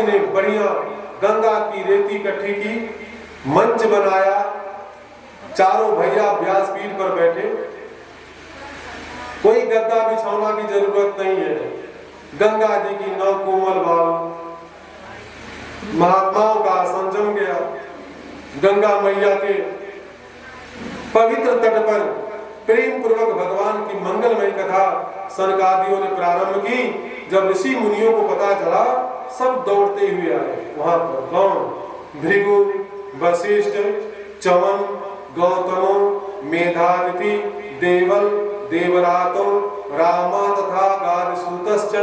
ने बढ़िया गंगा की रेती इकट्ठी की, मंच बनाया, चारों भैया व्यासपीठ पर बैठे। कोई गद्दा बिछौना की जरूरत नहीं है। गंगा जी की नौ कोमल बाल, महात्माओं का आसन जम गया। गंगा मैया के पवित्र तट पर प्रेम पूर्वक भगवान की मंगलमय कथा सनकादियों ने प्रारंभ की। जब ऋषि मुनियों को पता चला, सब दौड़ते हुए आए वहां पर। कौन? भृगु, वशिष्ठ, चवन, गौतमो, मेधातिथि, देवल, देवरातो, रामा तथा गादिसूतश्च,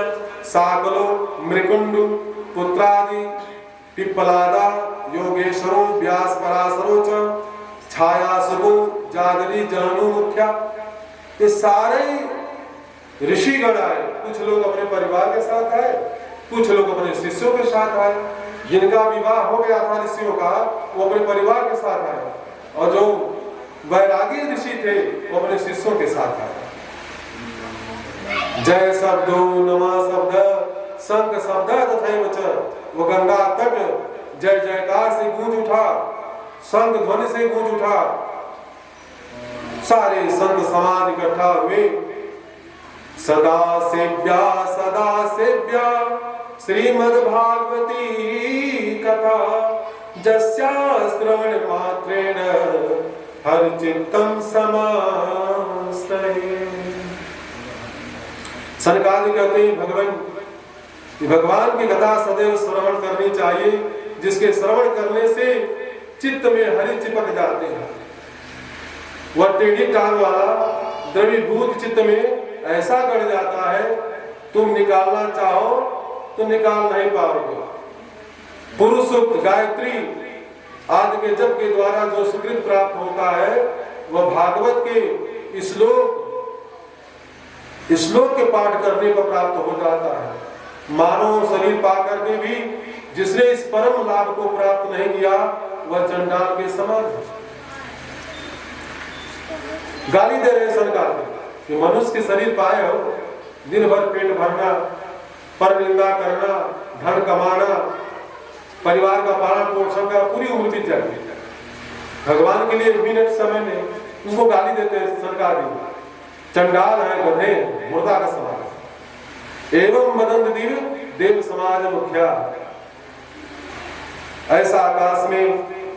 साकलो, मृकुंडु, पुत्रादि, पिप्पलादा, योगेश्वरो, व्यास पराशरो च, छायासुको, जागरी, जननु मुख्या। ये सारे ऋषिगण आए। कुछ लोग अपने परिवार के साथ आए, कुछ लोग अपने शिष्यों के साथ आए। जिनका विवाह हो गया था ऋषियों का, वो अपने परिवार के साथ आए, और जो वैरागी ऋषि थे वो अपने शिष्यों के साथ आए। जय शब्दो नमः शब्द, शंख शब्द तथैव च। वो गंगा तट जय जयकार से गूंज उठा, शंख ध्वनि से गूंज उठा। सारे संत समाज इकट्ठा हुए। सदा सेव्या श्रीमद्भागवती कथा, जस्या श्रवण मात्रेण हर चित्तम समाश्रये। सनकादि कहते हैं भगवान की कथा सदैव श्रवण करनी चाहिए, जिसके श्रवण करने से चित्त में हरि चिपक जाते हैं। वह टेढ़ी टांग वाला द्रवीभूत चित्त में ऐसा गड़ जाता है, तुम निकालना चाहो तो निकाल नहीं पाओगे। पुरुष सूक्त, गायत्री आदि के जप के द्वारा जो सुकृत प्राप्त होता है, वह भागवत के श्लोक के पाठ करने पर प्राप्त हो जाता है। मानव शरीर पाकर के भी जिसने इस परम लाभ को प्राप्त नहीं किया, वह चंडाल के समान है। गाली दे रहे सरकार कि मनुष्य के शरीर पाए हो, दिन भर पेट भरना, पर निंदा करना, धन कमाना, परिवार का पालन पोषण का, पूरी उम्र बीत जाती है। भगवान के लिए मिनट समय नहीं, उनको गाली देते हैं सरकार। चंडाल है, गधे, मुर्दा का समाज। एवं मदन दिव्य देव समाज मुखिया। ऐसा आकाश में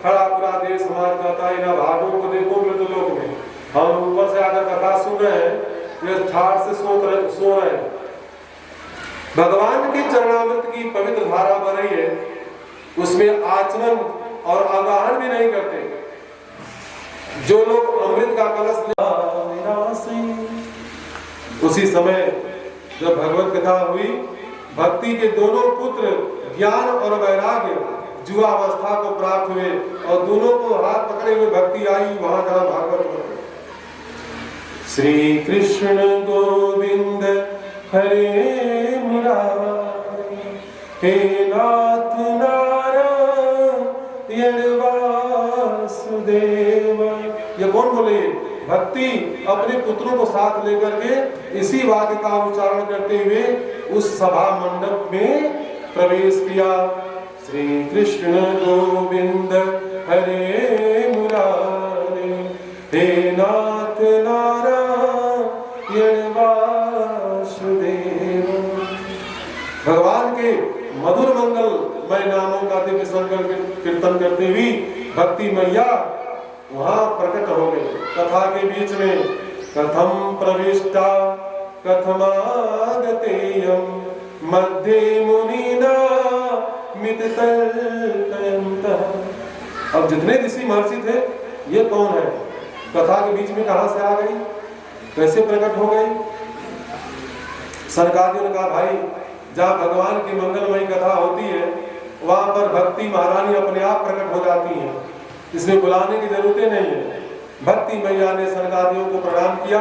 खड़ा पूरा देव समाज कहता है, ना भागों को देखो मृतलोक में। हम ऊपर से आकर कथा सुन रहे हैं, वे ठाड़ से सो रहे हैं। भगवान के चरणामृत की पवित्र धारा बह रही है, उसमें आचमन और आवाहन भी नहीं करते। जो लोग अमृत का कलश उसी समय जब भगवत कथा हुई, भक्ति के दोनों पुत्र ज्ञान और वैराग्य जुआवस्था को प्राप्त हुए, और दोनों को हाथ पकड़े हुए भक्ति आई वहां जहां भागवत। श्री कृष्ण गोविंद हरे मुरारी, हे नाथ नारायण वासुदेव। ये कौन बोले? भक्ति अपने पुत्रों को साथ लेकर के इसी वाक्य का उच्चारण करते हुए उस सभा मंडप में प्रवेश किया। श्री कृष्ण गोविंद हरे मुरारी, हे नाथ नारायण वासुदेव। भगवान के मधुर मंगलमय नामों का दिव्य संकल्प कीर्तन करते हुए भक्ति मैया वहां प्रकट हो गई। कथा के बीच में कथम प्रविष्टा कथमागतेयं मध्ये मुनिना मिततल्पयन्तः। अब जितने ऋषि महर्षि थे, ये कौन है? कथा के बीच में कहां से आ गई, कैसे प्रकट हो गई? सरकारियों ने कहा, भाई जहाँ भगवान की मंगलमयी कथा होती है, वहां पर भक्ति महारानी अपने आप प्रकट हो जाती है, इसमें बुलाने की जरूरत नहीं है। भक्ति मैया ने सरकारियों को प्रणाम किया।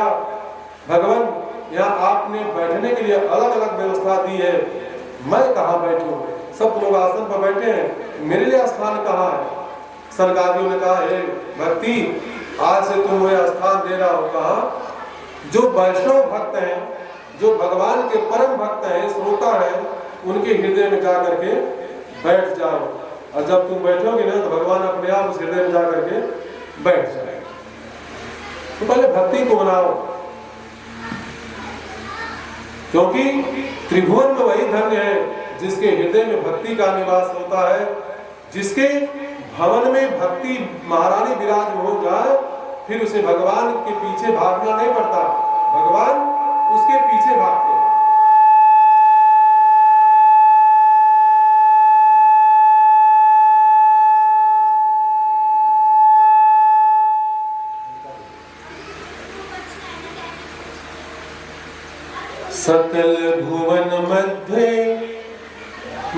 भगवान, यहाँ आपने बैठने के लिए अलग अलग व्यवस्था दी है, मैं कहाँ बैठूं? सब लोग आसन पर बैठे हैं, मेरे लिए स्थान कहाँ है? सरकारियों ने कहा, हे भक्ति, आज से तुम मुझे स्थान दे रहा हो। कहाँ? जो वैष्णव भक्त हैं, जो भगवान के परम भक्त हैं, श्रोता हैं, उनके हृदय में जाकर के बैठ जाओ। और जब तुम बैठोगे ना तो भगवान अपने आप उस हृदय में जा करके बैठ जाएगा। तो पहले भक्ति को बनाओ, क्योंकि त्रिभुवन में वही धन्य है जिसके हृदय में भक्ति का निवास होता है, जिसके भवन में भक्ति महारानी विराज हो जाए, फिर उसे भगवान के पीछे भागना नहीं पड़ता, भगवान उसके पीछे भागते हैं। सकल भुवन मध्ये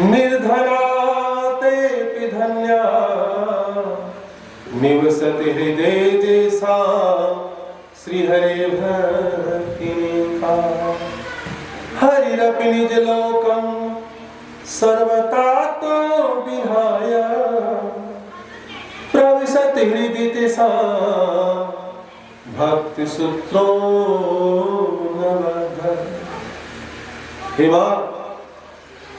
निर्धराते पिधन्या निवसति हृदय जैसा श्री हरे भक्ति का। हरिरपि निज लोकम सर्वता तो विहाय प्रविशति हृदय जैसा भक्ति सूत्रो नवध। हे मां,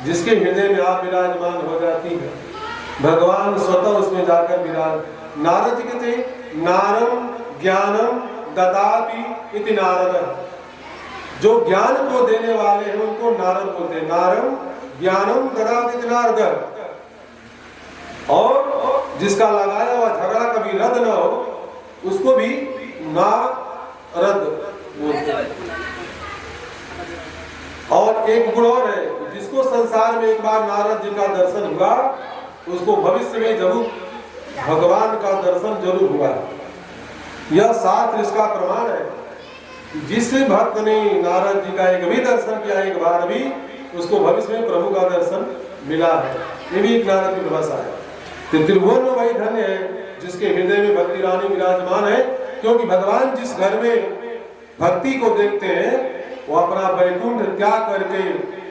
जिसके हृदय में आप विराजमान हो जाती है, भगवान स्वतः उसमें जाकर विराज। नारद जी कहते नारम ज्ञानम ददाति इति नारद। जो ज्ञान को देने वाले हैं उनको नारद बोलते हैं। नारम ज्ञानम ददाति इति नारद। और जिसका लगाया हुआ झगड़ा कभी रद्द न हो उसको भी नारद बोलते हैं। और एक गुण और है, जिसको संसार में एक बार नारद जी का दर्शन हुआ उसको भविष्य में जरूर भगवान का दर्शन जरूर हुआ। यह शास्त्र इसका प्रमाण है। जिस भक्त ने नारद जी का एक भी दर्शन किया एक बार भी, उसको भविष्य में प्रभु का दर्शन मिला है। ये भी एक नारद की भाषा है। तो त्रिभुवन में वही धन्य है जिसके हृदय में भक्ति रानी विराजमान है, क्योंकि भगवान जिस घर में भक्ति को देखते हैं वो अपना वैकुंठ त्याग करके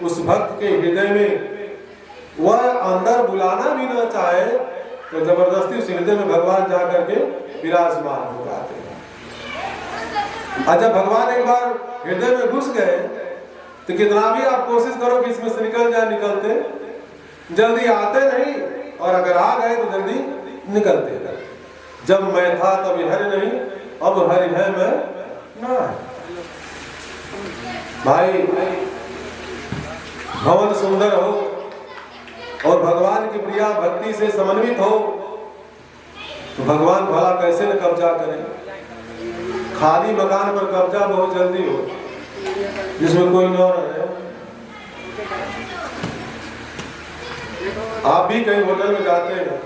उस भक्त के हृदय में वह अंदर बुलाना भी न चाहे तो जबरदस्ती उस हृदय में भगवान जा करके विराजमान हो जाते हैं। और जब भगवान एक बार हृदय में घुस गए तो कितना भी आप कोशिश करो कि इसमें से निकल जाए, निकलते जल्दी आते नहीं, और अगर आ गए तो जल्दी निकलते नहीं। जब मैं था तब हरि नहीं, अब हरि है मैं ना। भाई भवन सुंदर हो और भगवान की प्रिया भक्ति से समन्वित हो तो भगवान भला कैसे न कब्जा करें। खाली मकान पर कब्जा बहुत जल्दी हो जिसमें कोई न रहे। आप भी कहीं होटल में जाते हैं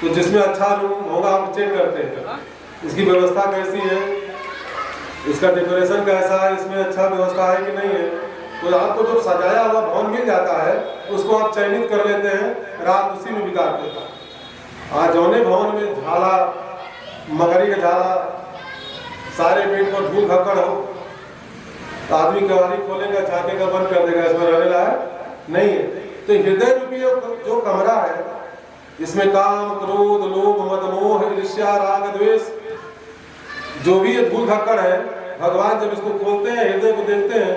तो जिसमें अच्छा रूम होगा आप चेक करते हैं इसकी व्यवस्था कैसी है, इसका डेकोरेशन कैसा है, इसमें अच्छा व्यवस्था है कि नहीं है। तो आपको जो सजाया हुआ भवन मिल जाता है उसको आप चयनित कर लेते हैं, रात उसी में बिता देते हैं। आज जौने भवन में झाला मकड़ी का झाला सारे पेट पर धूल धक्कड़ हो तो आदमी कवारी खोलेगा, झाके का बंद कर देगा, इसमें रहने लायक नहीं है। तो हृदय रूपी जो कमरा है इसमें काम क्रोध लोभ मद मोह ईर्ष्या राग द्वेष जो भी ये धूल धक्कड़ है, भगवान जब इसको खोलते हैं हृदय को देखते हैं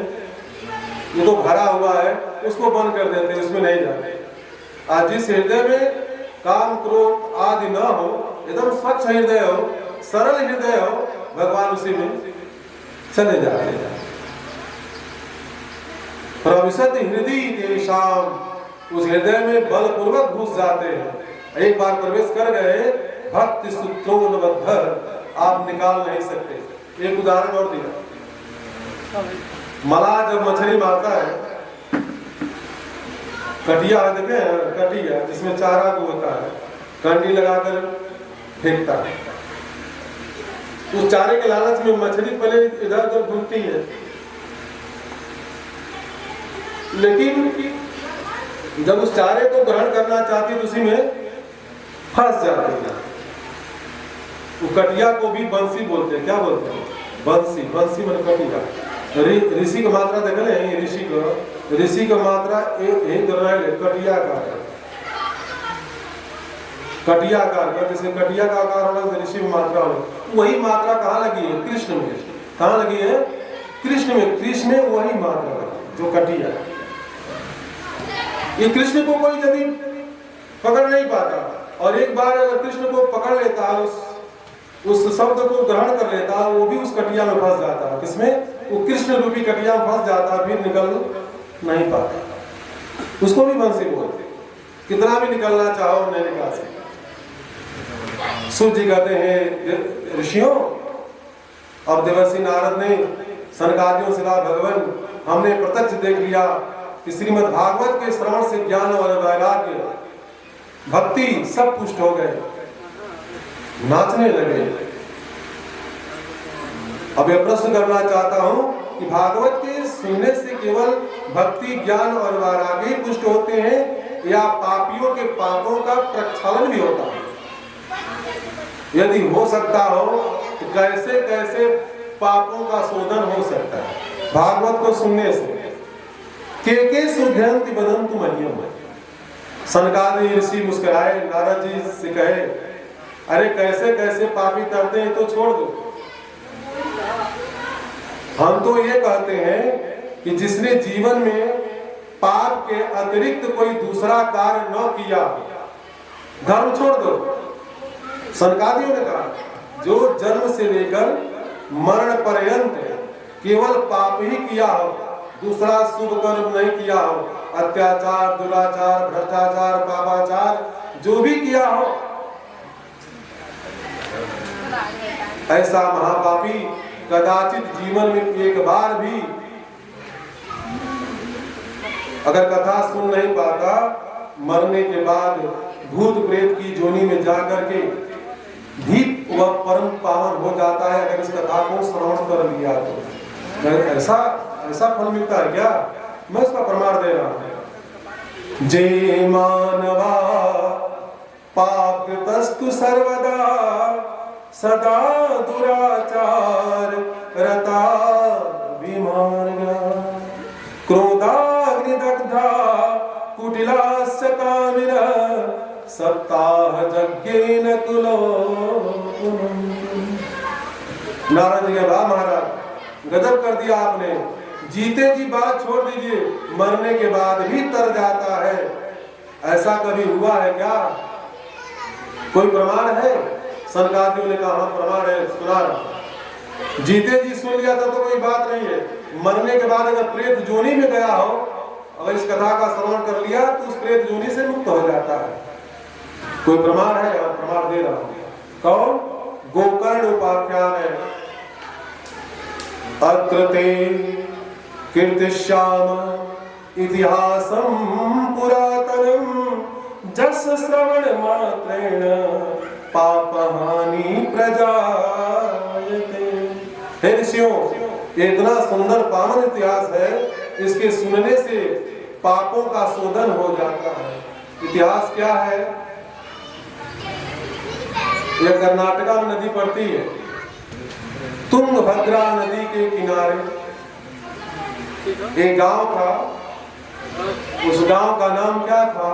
ये तो भरा हुआ है, उसको बंद कर देते हैं, इसमें नहीं जाते। आज जिस हृदय में काम क्रोध आदि न हो, एकदम स्वच्छ हृदय हो, सरल हृदय हो, भगवान उसी में चले जाते हैं। प्रविशति हृदय तेषाम, उस हृदय में बलपूर्वक घुस जाते हैं। एक बार प्रवेश कर गए भक्ति सूत्रोन्बद्ध, आप निकाल नहीं सकते। एक उदाहरण और दिया, मलाह जब मछली मारता है, कटिया देखे हैं, कटिया जिसमें चारा को होता है, कंडी लगाकर फेंकता है। उस चारे के लालच में मछली पहले इधर उधर घूमती है, लेकिन जब उस चारे को ग्रहण करना चाहती है तो उसी में फंस जाती है। वो कटिया को भी बंसी बोलते हैं। क्या बोलते हैं? बंसी। बंसी मतलब कटिया। ऋषि का मात्रा देख ले, ऋषि का मात्रा कटिया का है। कटिया का जैसे कटिया का आकार होगा ऋषि में मात्रा होगी। वही मात्रा कहाँ लगी है? कृष्ण में। कहाँ लगी है? कृष्ण में। कृष्ण में वही मात्रा लगी जो कटिया। ये कृष्ण को कोई यदि और एक बार अगर कृष्ण को पकड़ लेता है, उस शब्द को ग्रहण कर लेता है, वो भी उस कटिया में फंस जाता है। किसमें? वो कृष्ण रूपी कटिया में फंस जाता है, फिर निकल नहीं पाता। उसको भी बंसी बोलते, कितना भी निकलना चाहो नहीं निकाल सकते। सूत जी कहते हैं ऋषियों, अब देवर्षि नारद ने सनकादियों से कहा, भगवान हमने प्रत्यक्ष देख लिया कि श्रीमद् भागवत के श्रवण से ज्ञान और वैराग्य भक्ति सब पुष्ट हो गए, नाचने लगे। अब यह प्रश्न करना चाहता हूं कि भागवत के सुनने से केवल भक्ति ज्ञान और वैराग्य पुष्ट होते हैं या पापियों के पापों का प्रक्षालन भी होता है? यदि हो सकता हो तो कैसे कैसे पापों का शोधन हो सकता है भागवत को सुनने से? के सुध्यंति बदंतु मह्यम। सनकादि ऋषि मुस्कुराए, नारद जी से कहे, अरे कैसे कैसे पापी करते हैं तो छोड़ दो। हम तो ये कहते हैं कि जिसने जीवन में पाप के अतिरिक्त कोई दूसरा कार्य न किया, धर्म छोड़ दो। सनकादियों ने कहा, जो जन्म से लेकर मरण पर्यंत केवल पाप ही किया हो, दूसरा शुभ कर्म नहीं किया हो, अत्याचार, दुराचार, भ्रष्टाचार, पापाचार जो भी किया हो, ऐसा महापापी कदाचित जीवन में एक बार भी अगर कथा सुन नहीं पाता, मरने के बाद भूत प्रेत की जोनी में जाकर के भी वह परम पावन हो जाता है अगर इस कथा को श्रवण कर लिया तो। ऐसा फल मिलता है क्या? मैं इसका प्रमाण दे रहा हूं। जे मानवा पापतस्तु सर्वदा सदा दुराचार रता विमार्गा क्रोधाग्निदग्धा कुटिलास्य कामिना सप्ताह यज्ञेन कुलो। नारद जी कहा, महाराज गजब कर दिया आपने, जीते जी बात छोड़ दीजिए, मरने के बाद भी तर जाता है, ऐसा कभी हुआ है क्या? कोई प्रमाण है? सनकादियों ने कहा, प्रमाण है, सुना। जीते जी सुन लिया था तो कोई बात नहीं है, मरने के बाद अगर प्रेत जोनी में गया हो, अगर इस कथा का श्रवण कर लिया तो उस प्रेत जोनी से मुक्त हो जाता है। कोई प्रमाण है? और प्रमाण दे रहा हूं। कौन? गोकर्ण उपाख्यान है। अत्रते कीर्तिश्याम इतिहासं पुरातनम जस श्रवण मात्रेण पापहानि प्रजायते। हे ऋषियों, इतना सुंदर पावन इतिहास है, इसके सुनने से पापों का शोधन हो जाता है। इतिहास क्या है? यह कर्नाटका में नदी पड़ती है, तुंगभद्रा नदी के किनारे एक गांव था। उस गांव का नाम क्या था?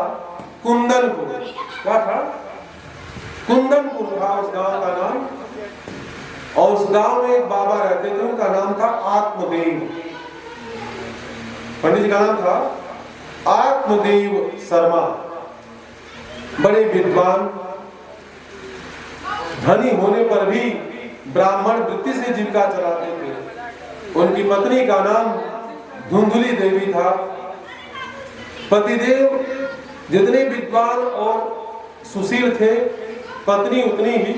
कुंदनपुर। क्या था? कुंदनपुर था उस गांव का नाम। और उस गांव में एक बाबा रहते थे, उनका नाम था आत्मदेव। पंडित जी का नाम था आत्मदेव शर्मा। बड़े विद्वान, धनी होने पर भी ब्राह्मण वृत्ति से जीविका चलाते थे। उनकी पत्नी का नाम धुंधुली देवी था। पतिदेव जितने विद्वान और सुशील थे, पत्नी उतनी ही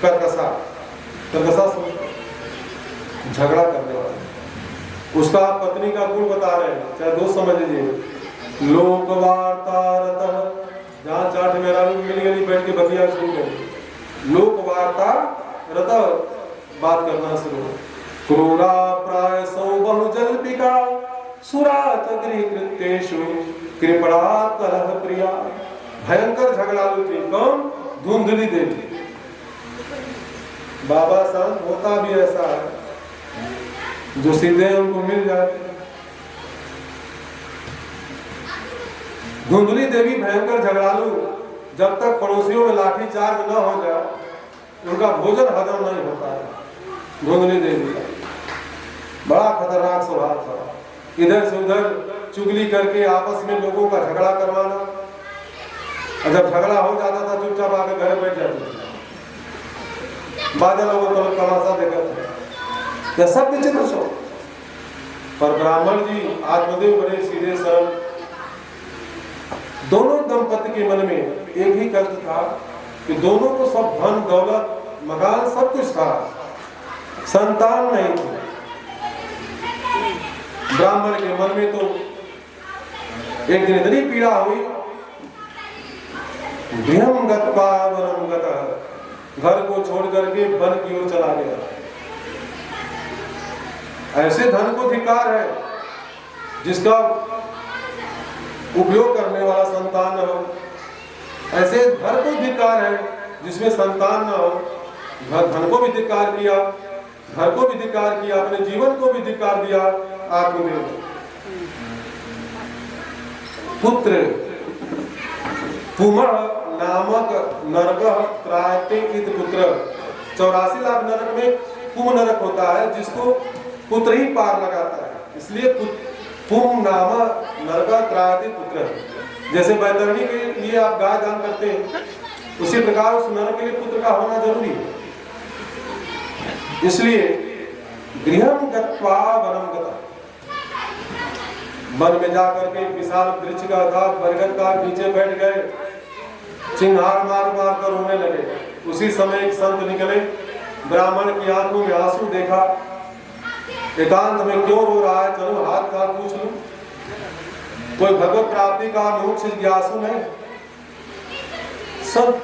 कर्कशा झगड़ा करने वाला। उसका पत्नी का गुण बता रहे हैं, चाहे दोस्त समझ लीजिए। लोक वार्ता, जहाँ चाट मेरा मिल गई बैठ के बतिया सुन गई। लोक वार्ता रत बात करना शुरू। क्रूरा प्राय सौ बहुजल्पिका सुरा चक्री कृत्येषु कृपणा कलह प्रिया। भयंकर झगड़ालू थी। कौन? धुंधली देवी। बाबा संत होता भी ऐसा है, जो सीधे उनको मिल जाते। धुंधली देवी भयंकर झगड़ालू। जब तक पड़ोसियों में लाठी चार्ज न हो जाए, उनका भोजन हजम नहीं होता है। धुंधली देवी बड़ा खतरनाक स्वभाव था। इधर से उधर चुगली करके आपस में लोगों का झगड़ा करवाना। जब जब झगड़ा हो जाता था चुपचाप आकर घर बैठ जाते थे, बादल लोगों को तमाशा देखते थे। यह सब विचित्र शो। पर ब्राह्मण जी आत्मदेव बड़े सीधे सरल। दोनों दंपति के मन में एक ही कष्ट था कि दोनों को सब धन दौलत मकान सब कुछ था, संतान नहीं थी। ब्राह्मण के मन में तो एक दिन इतनी पीड़ा हुई, गृहं गत्वा वनं गतः, घर को छोड़ करके वन की ओर चला गया। ऐसे धन को धिक्कार है जिसका उपयोग करने वाला संतान न हो। ऐसे घर को धिक्कार है जिसमें संतान न हो। धन को भी धिक्कार किया, घर को भी धिक्कार किया, अपने जीवन को भी धिक्कार दिया आत्मदेव। पुत्र पुमः नामक नरकः त्रायते इति पुत्र। 84 लाख नरक में पुम नरक होता है जिसको पुत्र ही पार लगाता है, इसलिए पुम नाम नरक त्रायते पुत्र। जैसे बैतरणी के लिए आप गाय दान करते हैं, उसी प्रकार उस नरक के लिए पुत्र का होना जरूरी है। इसलिए गृहं गत्वा वनं गतः, वन में जाकर के विशाल वृक्ष का था बरगद का नीचे बैठ गए, चिंगार मार मार कर रोने लगे। उसी समय एक संत निकले, ब्राह्मण की आंखों में आंसू देखा, एकांत में क्यों रो रहा है, चलो हाथ का पूछ लूं। कोई भगवत प्राप्ति का मोक्ष जिज्ञासु नहीं, सब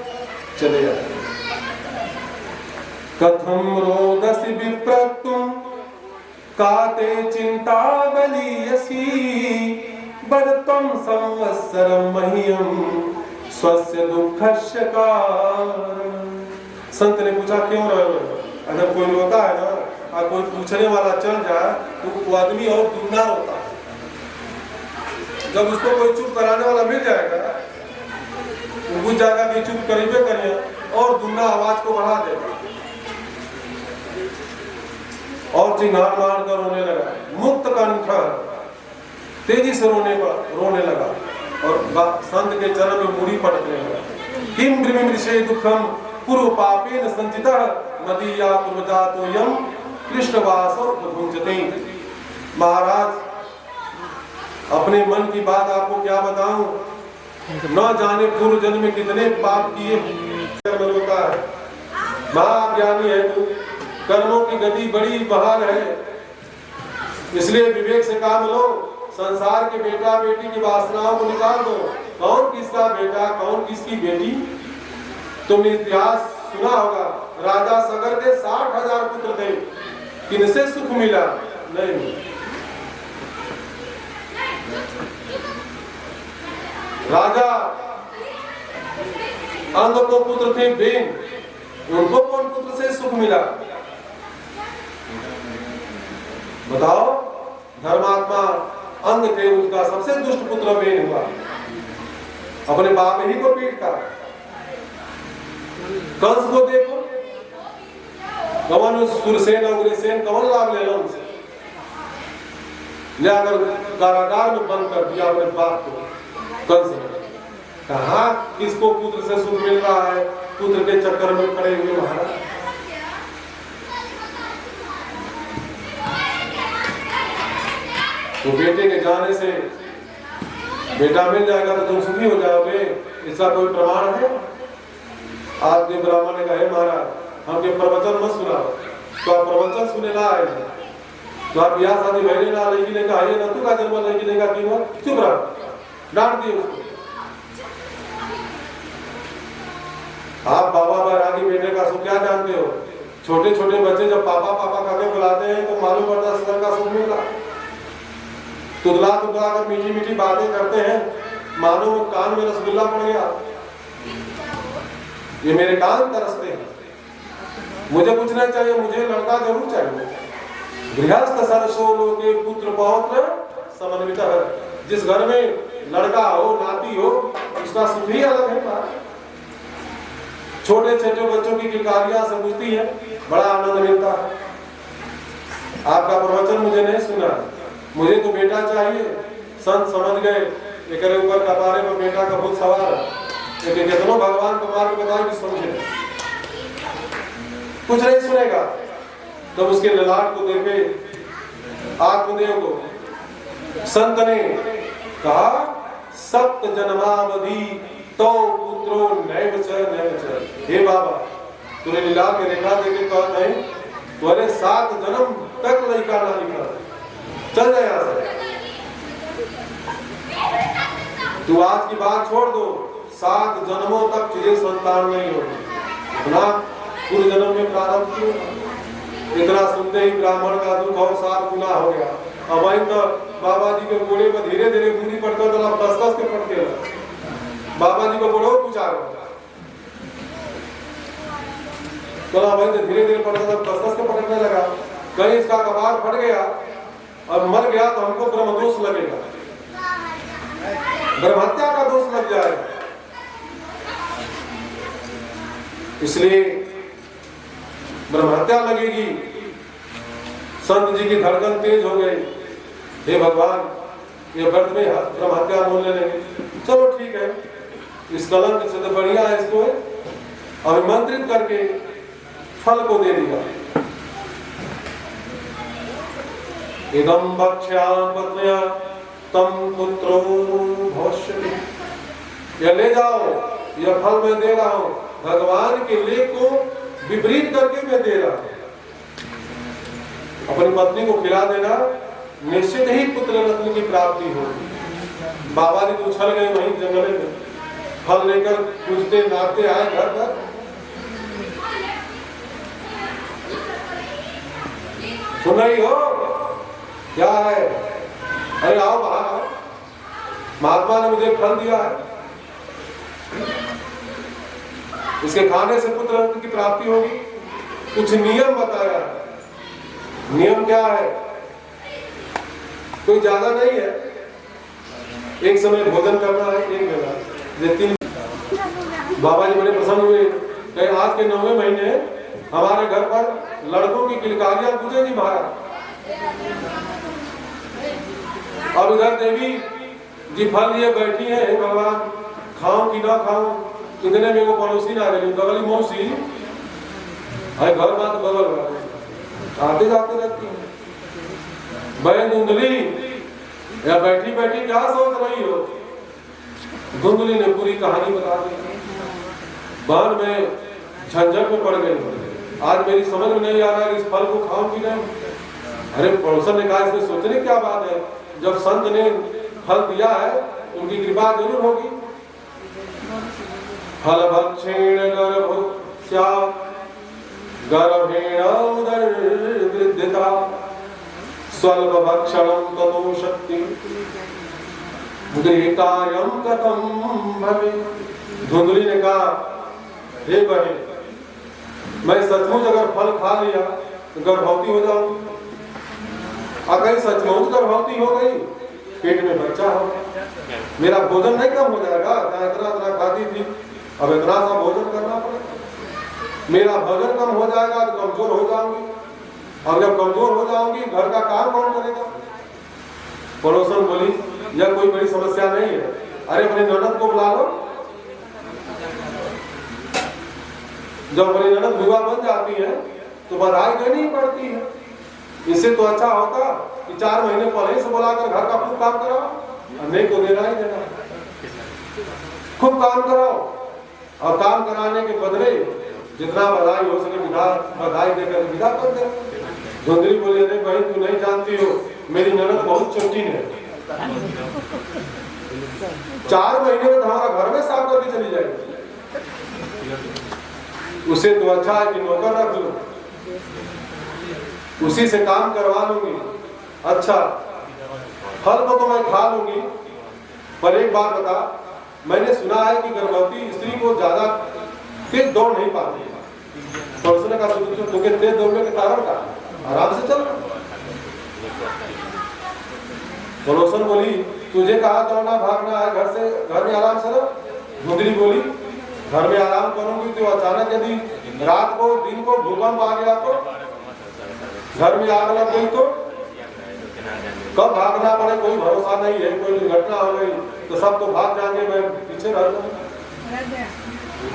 चले जाए। कथम रोदसी विप्रतुम काते चिंता बलियसी बरतम संवत्सरम मह्यम स्वस्य दुःखस्य कारणम्। संत ने पूछा क्यों रो रहे हो? अगर कोई रोता है ना और कोई पूछने वाला चल जाए तो वो आदमी और दुगना रोता है। जब उसको कोई चुप कराने वाला मिल जाएगा वो बुझ जाएगा कि चुप करीबे करिए और दुगना आवाज को बढ़ा देगा और चिंगार मार कर रोने लगा। मुक्त कंठ तेजी से रोने लगा और संत के चरण में मुड़ी पटकने लगा। किम ब्रह्मृषे दुखम पूर्व पापेन संचितः मदीया पूर्वजातो यम कृष्णवासो भुंजते। महाराज अपने मन की बात आपको क्या बताऊं, न जाने पूर्व जन्म में कितने पाप किए होता है। महाज्ञानी है तू, कर्मों की गति बड़ी बहाल है, इसलिए विवेक से काम लो। संसार के बेटा बेटी की वासनाओं को निकाल दो। कौन किसका बेटा कौन किसकी बेटी? तुमने इतिहास सुना होगा, राजा सगर के 60,000 पुत्र थे, किनसे सुख मिला? नहीं। राजा अंग को पुत्र थे बेन, उनको कौन पुत्र से सुख मिला? बताओ। धर्मात्मा अंग थे, उसका सबसे दुष्ट पुत्र बेन हुआ, अपने बाप ही को पीटता। कंस को देखो, कवन सुरसेन अग्रसेन कवन लाभ ले लो उनसे, लेकर कारागार में बंद कर दिया अपने बाप को। कंस ने कहा किसको पुत्र से सुख मिल रहा है, पुत्र के चक्कर में खड़े हुए महाराज। तो बेटे के जाने से बेटा मिल जाएगा तो तुम सुखी हो जाओगे, इसका कोई प्रमाण है? आज के ब्राह्मण ने कहा महाराज हमके प्रवचन मत सुनाओ, तो आप प्रवचन सुने ना आए तो आप यहाँ शादी भैले ना लड़की ने कहा ना तू का जन्म लड़की ने कहा क्यों? चुप रहा, डांट दिए उसको। आप बाबा बैरागी बेटे का सुख क्या जानते हो? छोटे छोटे बच्चे जब पापा पापा करके बुलाते हैं तो मालूम पड़ता है स्वर का सुख मिल रहा। तुदला तुदला कर मीठी मीठी बातें करते हैं, मानो कान में रसगुल्ला पड़ गया। ये मेरे कान तरसते हैं, मुझे पूछना चाहिए, मुझे लड़का जरूर चाहिए। गृहस्थ सरसो लोके पुत्र पौत्र समन्वितः। जिस घर में लड़का हो नाती हो उसका सुख ही अलग है। छोटे छोटे बच्चों की किलकारियां समझती है, बड़ा आनंद मिलता है। आपका प्रवचन मुझे नहीं सुना, मुझे तो बेटा चाहिए। संत समझ गए एक ऊपर कपारे पर बेटा का भूत सवार, लेकिन कितनों भगवान को मार्ग बताए कि समझे, कुछ नहीं सुनेगा। तब उसके ललाट को देखे आत्मदेव को संत ने कहा, सप्त जन्मावधि तो पुत्रो नैव च। हे बाबा, तूने लीला के रेखा देखे कहा नहीं, तुम्हारे 7 जन्म तक लड़का ना निकला, चल जाए यहाँ से। तू आज की बात छोड़ दो, 7 जन्मों तक तुझे संतान नहीं होगी। इतना पूर्व जन्म में प्रारंभ किया, इतना सुनते ही ब्राह्मण का दुख और 7 गुना हो गया। अब वही तो बाबा जी के घोड़े पर धीरे धीरे दूरी पड़ता तो कस के पड़ गया। बाबा जी को घोड़ो पूछा तो भाई तो धीरे धीरे पड़ता था, कस के पटकने लगा। कहीं इसका कपार फट गया और मर गया तो हमको ब्रह्मदोष लगेगा, ब्रह्महत्या का दोष लग जाएगा। इसलिए ब्रह्महत्या लगेगी। संत जी की धड़कन तेज हो गई, हे भगवान, ये व्रत में ब्रह्महत्या बोलने लगे। चलो ठीक है, इस कलंक से तो बढ़िया है, इसको अभिमंत्रित करके फल को दे दिया। इदं भक्ष्यामि तम पुत्रो भविष्यति, यह ले जाओ, यह फल मैं दे रहा हूं, भगवान के लेख को विपरीत करके मैं दे रहा हूं। अपनी पत्नी को खिला देना, निश्चित ही पुत्र रत्न की प्राप्ति होगी। बाबा जी तो उछल गए वहीं जंगल में, फल लेकर पूछते नाचते आए घर पर। सुन रही हो क्या है? अरे आओ बाहर, महात्मा ने मुझे फल दिया है, इसके खाने से पुत्र रत्न की प्राप्ति होगी। कुछ नियम बताया। नियम क्या है? कोई ज्यादा नहीं है, एक समय भोजन करना है, एक वेला। 3 बाबा जी बड़े प्रसन्न हुए, कहे आज के 9वें महीने हमारे घर पर लड़कों की किलकारियां गूंजेगी महाराज। अब इधर देवी जी फल लिए बैठी है, भगवान खाऊं कि ना खाऊं। इतने में वो पड़ोसी ना रही, बगली मौसी है, घर बात बगल आते जाते रहती है। बहन धुंधली, या बैठी बैठी क्या सोच रही हो? धुंधली ने पूरी कहानी बता दी। बाद में झंझट में पड़ गई, आज मेरी समझ में नहीं आ रहा है इस फल को खाऊं कि नहीं। अरे पड़ोसन ने कहा, इसमें सोचने क्या बात है, जब संत ने फल दिया है उनकी कृपा जरूर होगी। फल भक्षेण गर्भस्या गर्भेण उदरवृद्धिता स्वल्प भक्षणं ततो शक्ति गृहकार्यं कथं भवेत्। धुंधली ने कहा, हे बहन, मैं सचमुच अगर फल खा लिया तो गर्भवती हो जाऊंगी। अगर सचमुच गर्भवती हो गई, पेट में बच्चा हो, मेरा भोजन नहीं कम हो जाएगा? इतना इतना खाती थी, अब इतना सा भोजन करना पड़ेगा। मेरा भोजन कम हो जाएगा तो कमजोर हो जाऊंगी, और जब कमजोर हो जाऊंगी घर का काम कौन करेगा? पड़ोसन बोली, यह कोई बड़ी समस्या नहीं है, अरे अपने ननद को बुला लो। जब अपनी ननद विवाह बन जाती है तो बधाई देनी ही पड़ती है। इससे तो अच्छा होता कि 4 महीने पहले से बुलाकर घर का खूब काम कराओ, नहीं को देना ही देना, खूब काम कराओ, और काम कराने के बदले जितना बधाई हो सके बधाई देकर विदा कर दे। धुंधली बोली, अरे भाई तू नहीं जानती हो, मेरी ननद बहुत चोटी है, 4 महीने में हमारा घर में साफ करके चली जाएगी। उसे तो अच्छा है कि नौकर रख लो, उसी से काम करवा लूंगी। अच्छा, फल को तो मैं खा लूंगी, पर एक बात बता, मैंने सुना है कि गर्भवती स्त्री को ज्यादा तेज दौड़ नहीं पाती है। तो उसने कहा, तुमके तेज दौड़ने के कारण का आराम से चल। पड़ोसन बोली, तुझे कहा दौड़ना भागना है, घर में आराम से रहो। धुंधली बोली, घर में आराम करूंगी तो अचानक यदि रात को दिन को भूकंप आ गया तो, घर में आग लग गई तो कब भागना पड़े कोई भरोसा नहीं है। कोई दुर्घटना हो गई तो सब तो भाग जाएंगे, मैं पीछे रह जाऊंगा।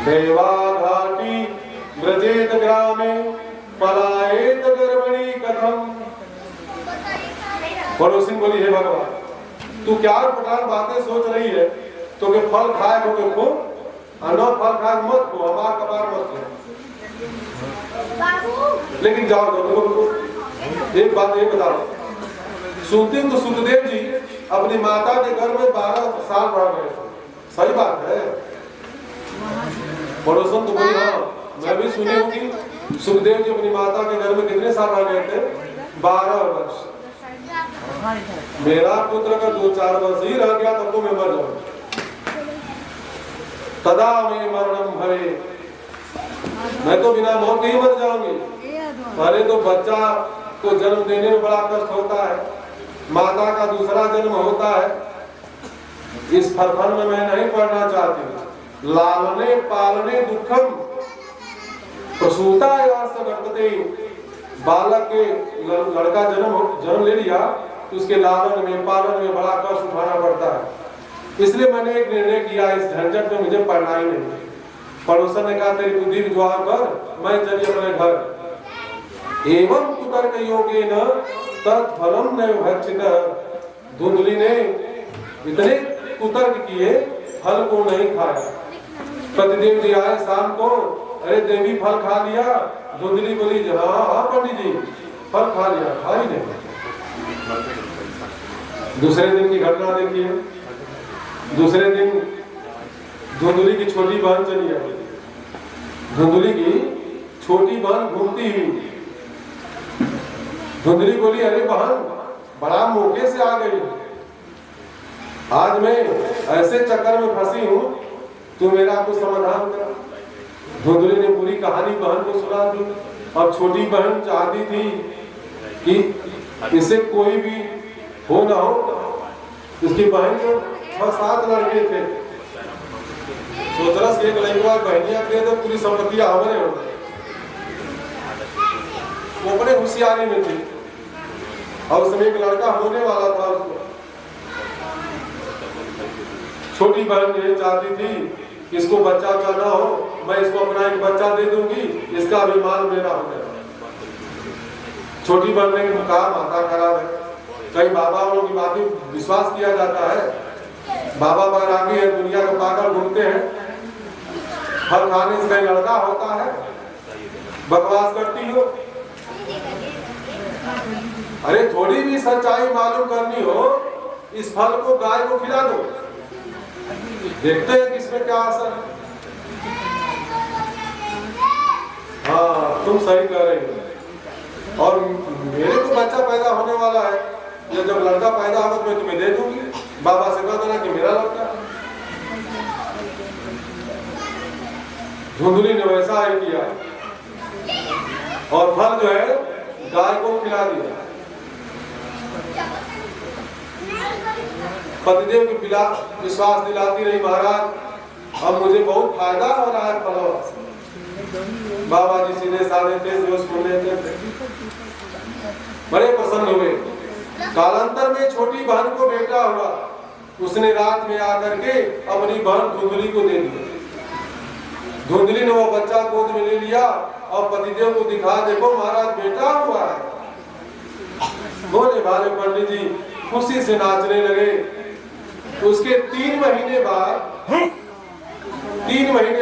देवाघाटी व्रजेत ग्रामे पलायेत गर्भणी कथम। पड़ोसी बोली, हे भगवान, तू क्या प्रकार बातें सोच रही है? तो के फल खाए हो के खो, न फल खाए मत खो, हमार कबार मत खो। लेकिन जाओ दो, एक बात ये बताओ, सुनते तो सुखदेव जी अपनी माता के घर में 12 साल रह गए, सही बात है? पड़ोसन तो बोली, हाँ मैं भी सुनी हूँ कि सुखदेव जी अपनी माता के घर में कितने साल रह गए थे? 12 वर्ष। मेरा पुत्र का 2-4 वर्ष ही रह गया तब तो मैं मर जाऊं। तदा में मरणम भवे, मैं तो बिना मौत नहीं मर जाऊंगी। पहले तो बच्चा को जन्म देने में बड़ा कष्ट होता है, माता का दूसरा जन्म होता है। इस फरफर में मैं नहीं पढ़ना चाहती। लालने पालने दुखम प्रसूता यास वर्तते। बालक के लड़का जन्म ले लिया तो उसके लालन में पालन में बड़ा कष्ट उठाना पड़ता है। इसलिए मैंने एक निर्णय किया, इस झंझट में मुझे पढ़ना ही नहीं। पड़ोसन ने कहा, तेरी बुद्धि विद्वान कर, मैं चली अपने घर। एवं कुतर्क योगेन तत्फलम न भक्षित। धुंधली ने इतने कुतर्क किए, फल को नहीं खाया। पतिदेव जी आए शाम को, अरे देवी फल खा लिया? धुंधली बोली, हाँ पंडित जी फल खा लिया। खा ही नहीं। दूसरे दिन की घटना देखिए। दूसरे दिन धुंधली की छोटी बहन चली आई। धुंधली की छोटी बहन घूमती हुई। धुंधली बोली, अरे बहन बड़ा मौके से आ गई, आज मैं ऐसे चक्कर में फंसी हूँ, तू मेरा कुछ समाधान कर। धुंधली ने पूरी कहानी बहन को सुना दी। और छोटी बहन चाहती थी कि इसे कोई भी हो ना हो। इसकी बहन को 6-7 लड़के थे। सोचरस एक लड़का बहनिया के तो पूरी संपत्ति हमारे हो गई। वो अपने होशियारी में थी और उसमें एक लड़का होने वाला था। उसको छोटी बहन ये चाहती थी इसको बच्चा ना हो, मैं इसको अपना एक बच्चा दे दूंगी, इसका अभिमान मेरा हो जाएगा। छोटी बहन ने कहा, माता खराब है, कई बाबा वालों की बात विश्वास किया जाता है। बाबा बैरागी है, दुनिया के पागल घूमते हैं, फल खाने से कहीं लड़का होता है, बकवास करती हो। अरे थोड़ी भी सच्चाई मालूम करनी हो, इस फल को गाय को खिला दो, देखते हैं किसमें क्या असर है। हाँ तुम सही कह रहे हो। और मेरे को बच्चा पैदा होने वाला है, या जब लड़का पैदा होगा तो मैं तुम्हें दे दूंगी। बाबा से कह देना कि मेरा लड़का। धुंधली ने वैसा ही किया और फल जो है गाय को खिला दिया। पतिदेव की विश्वास दिलाती रही, महाराज अब मुझे बहुत फायदा हो रहा है फलों से। बाबा जी सीधे साधे थे, जो सुन लेते थे, बड़े प्रसन्न हुए। कालांतर में छोटी बहन को बेटा हुआ। उसने रात में आकर के अपनी बहन धुंधली को दे दिया। धुंधली ने वो बच्चा गोद में ले लिया और पतिदेव को दिखा, देखो महाराज बेटा हुआ है। बोले भाले पंडित जी खुशी से नाचने लगे। उसके 3 महीने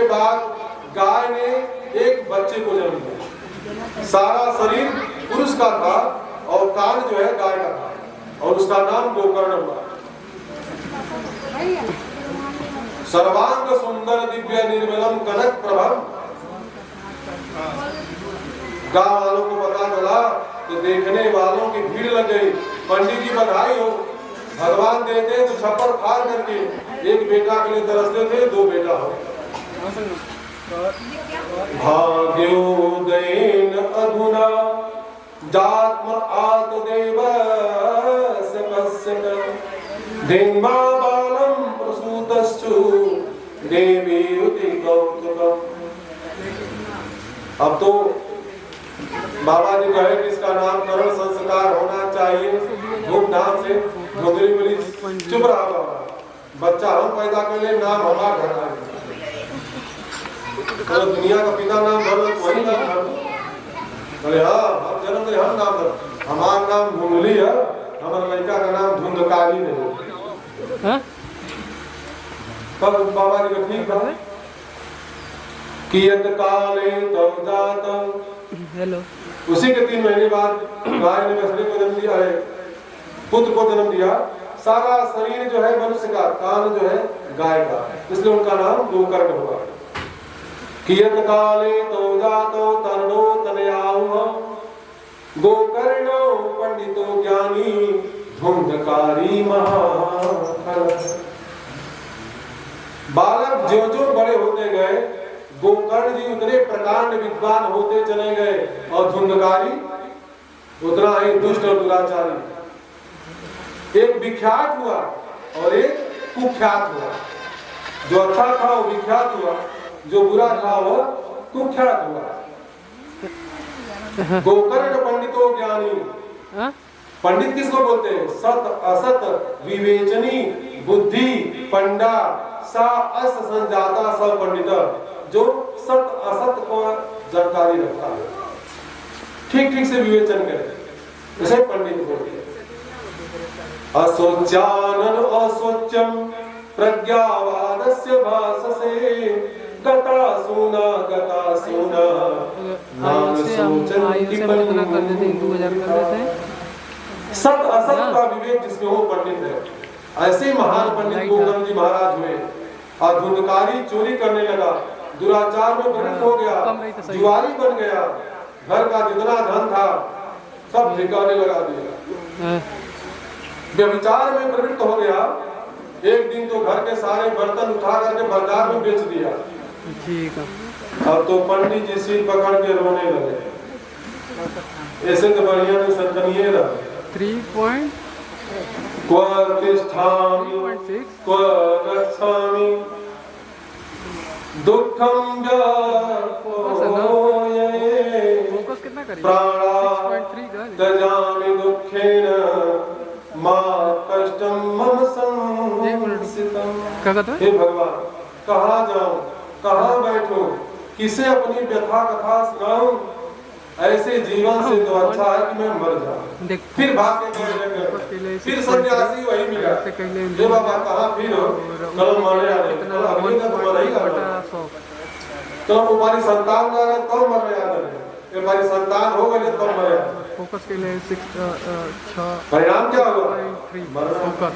बाद गाय ने एक बच्चे को जन्म दिया। सारा शरीर पुरुष का था और कान जो है गाय का था, और उसका नाम गोकर्ण हुआ। सर्वांग सुंदर दिव्य निर्मलम कनक प्रभम। गांव वालों को पता चला तो देखने वालों की भीड़ लग गई। पंडित जी बधाई हो, भगवान देते तो छप्पर फाड़ करके एक बेटा के लिए तरसते थे, 2 बेटा हो। भाग्योदयेन अधुना जात्म आत्मदेव सकस्य दिन्मा बालम प्रसूतश्चु देवी युति कौतुकम। अब तो बाबा जी कहे कि इसका नामकरण संस्कार होना चाहिए धूमधाम से। धुंधली बोली चुप रहा बाबा, बच्चा हम पैदा कर ले, नाम हमारा घर आए। तो दुनिया का पिता नाम धर तो वही नाम धर। अरे हाँ अब जन्म दे हम नाम धर, हमारा नाम धुंधली है, हमारे लड़का का नाम धुंधकारी नहीं। तब बाबा जी का ठीक है कियत काले तब जात। हेलो उसी के 3 महीने बाद गाय ने बछड़े को जन्म दिया है, पुत्र को जन्म दिया। सारा शरीर जो है मनुष्य का, कान जो है गाय का, इसलिए उनका नाम गोकर्ण होगा। कियत काले तो जातो तरणो तनयाहुः गोकर्णो पंडितो ज्ञानी धुंधकारी महाफल। बालक जो जो बड़े होते गए गोकर्ण जी उतने प्रकांड विद्वान होते चले गए और धुंधकारी उतना ही दुष्ट और दुराचारी। एक विख्यात हुआ और एक कुख्यात हुआ। जो अच्छा था वो विख्यात हुआ, जो बुरा था वो कुख्यात हुआ। गोकर्ण पंडितो ज्ञानी। पंडित किसको बोलते हैं? सत असत विवेचनी बुद्धि पंडा सा अस संजाता स पंडित। जो सत असत को जानकारी रखता है, ठीक ठीक से विवेचन करे, उसे पंडित बोलते हैं। असोच्यानन असोच्यम प्रज्ञावादस्य भाससे गता सुना नाम सोचन की कितना कर देते हैं 2000 कर देते हैं। सत असत का विवेक जिसमें वो पंडित है। ऐसे महान पंडित गोकर्ण जी महाराज हुए। और धुंधकारी चोरी करने लगा, दुराचार में प्रवृत्त हो गया, जुआरी बन गया, घर का जितना धन था सब ठिकाने लगा दिया, व्यभिचार में प्रवृत्त हो गया। एक दिन तो घर के सारे बर्तन उठा करके बाजार में बेच दिया। ठीक है। अब तो पंडित जी सिर पकड़ के रोने लगे, ऐसे तो बढ़िया में सनकनिए रहा। 3.6 क्व तिष्ठामि क्व गच्छामि दुःखं फोकस कितना करें? प्राणा त्यजामि दुःखेन मा कष्टं मम संसितम्। क्या कहते हैं? हे भगवान, कहाँ जाऊं, कहाँ बैठूं, किसे अपनी व्यथा कथा सुनाऊं? ऐसे जीवन से तो अच्छा है कि मैं मर जाऊं। फिर भाग के फिर सन्यासी वही मिला। ये बाबा कहाँ फिर हो? कल मरने आ रहे, अगले दिन तो मर ही गया। तो हमारी संतान ना रहे तो मरने आ रहे, हमारी संतान हो गई तो मरे। फोकस के लिए 6 परिणाम क्या होगा? फोकस।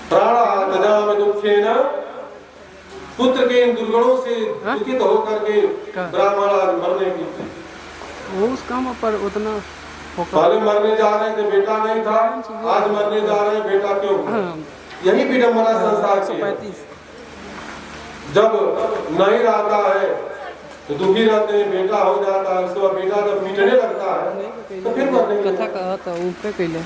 प्राणा त्यजामि दुःखेन, पुत्र के इन दुर्गुणों से दुखित होकर के ब्राह्मण आज मरने की वो उस काम पर उतना पहले मरने जा रहे थे, बेटा नहीं था, आज मरने जा रहे हैं, बेटा क्यों? यही विडंबना संसार की। जब नहीं रहता है तो दुखी रहते हैं, बेटा हो जाता है, उसके बाद बेटा जब मिटने लगता है तो फिर मरने कथा कहा था ऊपर कैले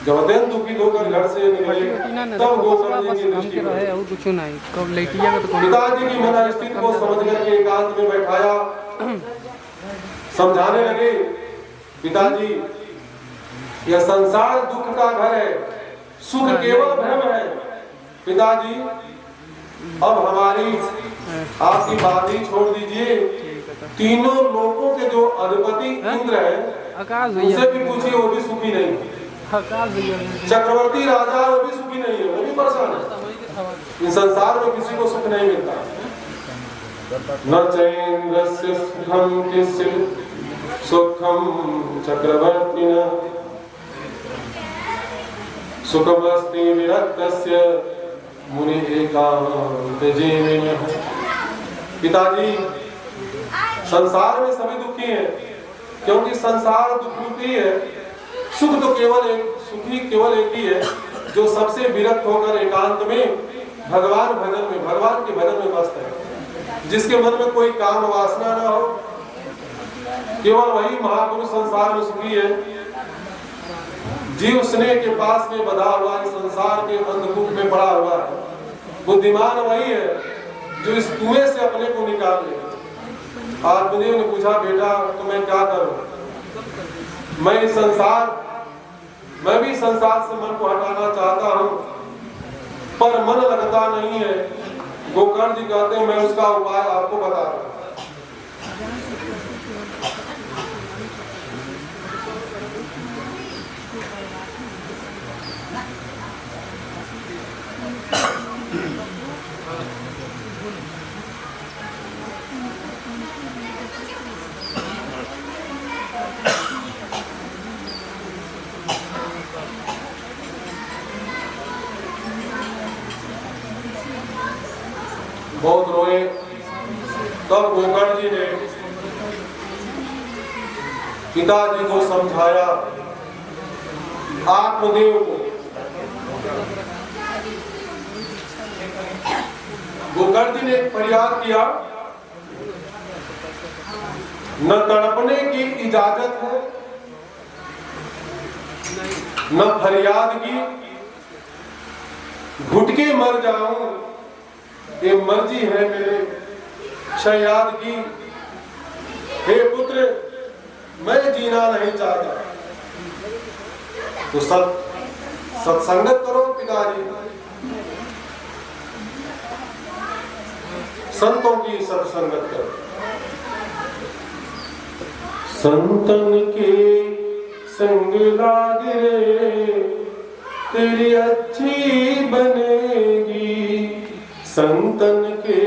जब अत्यंत दुखी होकर घर से निकले तब गोकर्ण जी की दृष्टि में और कुछ नहीं। कब लेटिया का तो पिताजी की मनस्थिति को समझ करके एकांत में बैठाया, समझाने लगे, पिताजी यह संसार दुख का घर है, सुख केवल भ्रम है। पिताजी अब हमारी आपकी बात ही छोड़ दीजिए, तीनों लोगों के जो अधिपति इंद्र है उनसे भी पूछिए, वो भी सुखी नहीं। चक्रवर्ती राजा वो भी सुखी नहीं है, वो भी परेशान है। इस संसार में किसी को सुख नहीं मिलता। न चैन्द्रस्य सुखम किंचित् सुखम चक्रवर्तिना सुखमस्ति विरक्तस्य मुनि एकांत जीविनः। पिताजी संसार में सभी दुखी हैं, क्योंकि संसार दुख रूपी है। सुख तो केवल एक, सुखी केवल एक ही है जो सबसे विरक्त होकर एकांत में भगवान भजन में, भगवान के भजन में मस्त है, जिसके मन में कोई काम वासना ना हो, केवल वही महापुरुष संसार में सुखी है। जीव स्नेह के पास में बधा हुआ है, संसार के अंधकूप में पड़ा हुआ है। बुद्धिमान वही है जो इस कुएं से अपने को निकाल ले। आत्मदेव ने पूछा, बेटा तो मैं क्या करूं? मैं इस संसार मैं भी संसार से मन को हटाना चाहता हूँ, पर मन लगता नहीं है। गोकर्ण जी कहते हैं मैं उसका उपाय आपको बता रहा हूँ। बहुत रोए। तब गोकर्ण जी ने पिताजी को समझाया, आत्मदेव को। गोकर्ण जी ने फरियाद किया, न तड़पने की इजाजत है, न फरियाद की, घुट के मर जाऊं ये मर्जी है मेरे शयाद की। हे पुत्र मैं जीना नहीं चाहता, तो सत्संगत करो पिताजी, संतों की सत्संगत करो। संतन के संग लाग रे तेरी अच्छी बनेगी, संतन के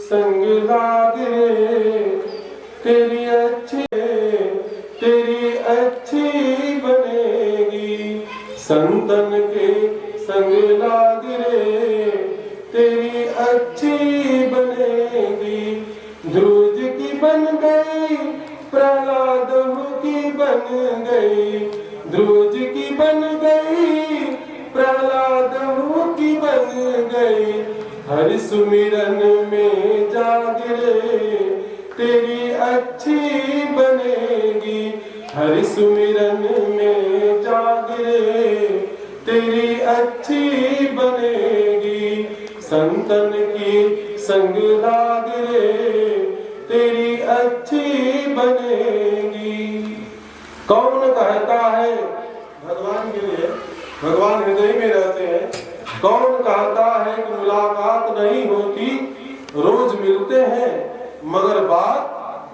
संग लाग रे तेरी अच्छी बनेगी, संतन के संग लाग रे तेरी अच्छी बनेगी। ध्रुज की बन गई प्रहलाद की बन गई, ध्रुज की बन गई प्रहलाद की बन गई। हरि सुमिरन में जाग रे तेरी अच्छी बनेगी, हरि सुमिरन में जाग रे तेरी अच्छी बनेगी। संतन की संग लाग रे तेरी अच्छी बनेगी। कौन कहता है भगवान के लिए, भगवान हृदय में रहते हैं। कौन कहता है कि मुलाकात नहीं होती, रोज मिलते हैं मगर बात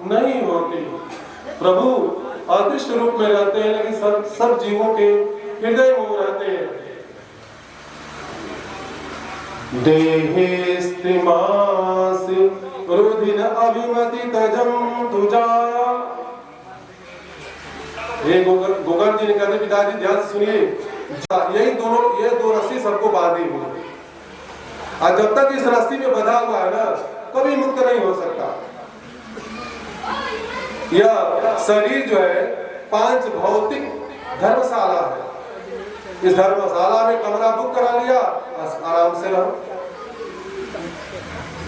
नहीं होती। प्रभु अदृश्य रूप में रहते हैं, लेकिन सब जीवों के हृदय में रहते हैं। देहेस्त्रिमास रुधिर अभिमति तजम तुजा। गोकर्ण जी ने कहते पिताजी ध्यान से सुनिए, ये दो रस्सी सबको बांधी हुई, और जब तक इस रस्सी में बंधा हुआ है ना, कभी मुक्त नहीं हो सकता। यह शरीर जो है 5 भौतिक धर्मशाला है। इस धर्मशाला में कमरा बुक करा लिया, आराम से रहो,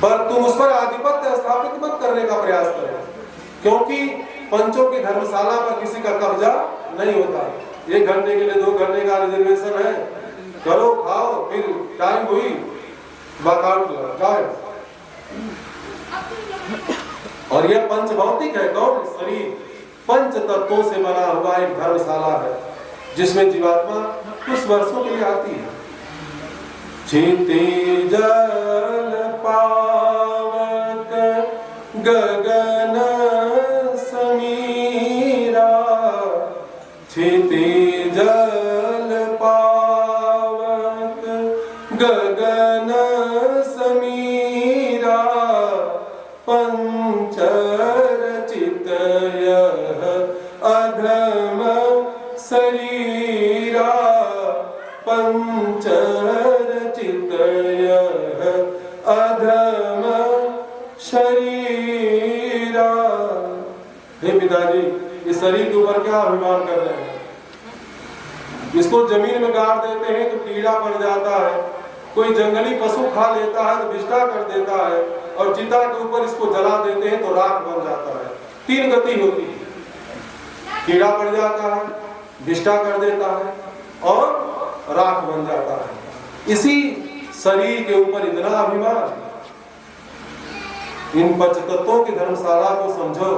पर तुम उस पर आधिपत्य स्थापित मत करने का प्रयास करो, क्योंकि पंचों की धर्मशाला पर किसी का कब्जा नहीं होता। 1 घंटे के लिए 2 घंटे का रिजर्वेशन है, करो खाओ, फिर टाइम हुई वॉकआउट जाओ। और यह पंच भौतिक है। कौन? शरीर 5 तत्वों से बना हुआ एक धर्मशाला है, जिसमें जीवात्मा कुछ वर्षों के लिए आती है। चेते जल पावक गगन समीरा, चेते जल पावक गगन समीरा, पंचरचित यह अधम शरीरा, पंचरचित यह अधम शरीरा। हे पिताजी, इस शरीर के ऊपर क्या अभिमान कर रहे हैं? इसको जमीन में गाड़ देते हैं तो कीड़ा पड़ जाता है, कोई जंगली पशु खा लेता है तो विष्ठा कर देता है, और चिता के ऊपर इसको जला देते हैं तो राख बन जाता है। 3 गति होती है, कीड़ा पड़ जाता है, विष्ठा कर देता है और राख बन जाता है। इसी शरीर के ऊपर इतना अभिमान। इन 5 तत्वों की धर्मशाला को समझो,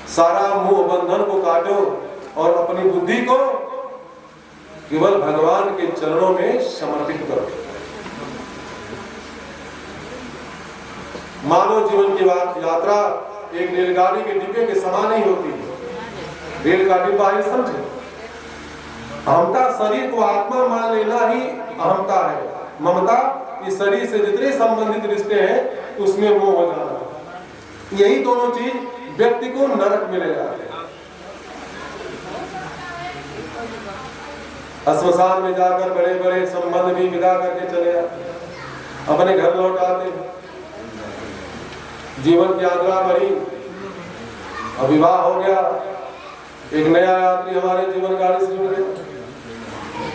सारा मोह बंधन को काटो और अपनी बुद्धि को केवल भगवान के चरणों में समर्पित करो। मानव जीवन की यात्रा एक रेलगाड़ी के डिब्बे के समान ही होती है। रेल का डिब्बा ही समझे, अहमता शरीर को आत्मा मान लेना ही अहमता है। ममता इस शरीर से जितने संबंधित रिश्ते हैं उसमें मोह हो जाना, यही दोनों चीज व्यक्ति को नरक में ले जाते हैं। श्मशान में जाकर बड़े बड़े संबंध भी विदा करके चले आते, अपने घर लौट आते हैं। जीवन की यात्रा भरी, विवाह हो गया, एक नया यात्री हमारे जीवन गाड़ी से जुड़ गया,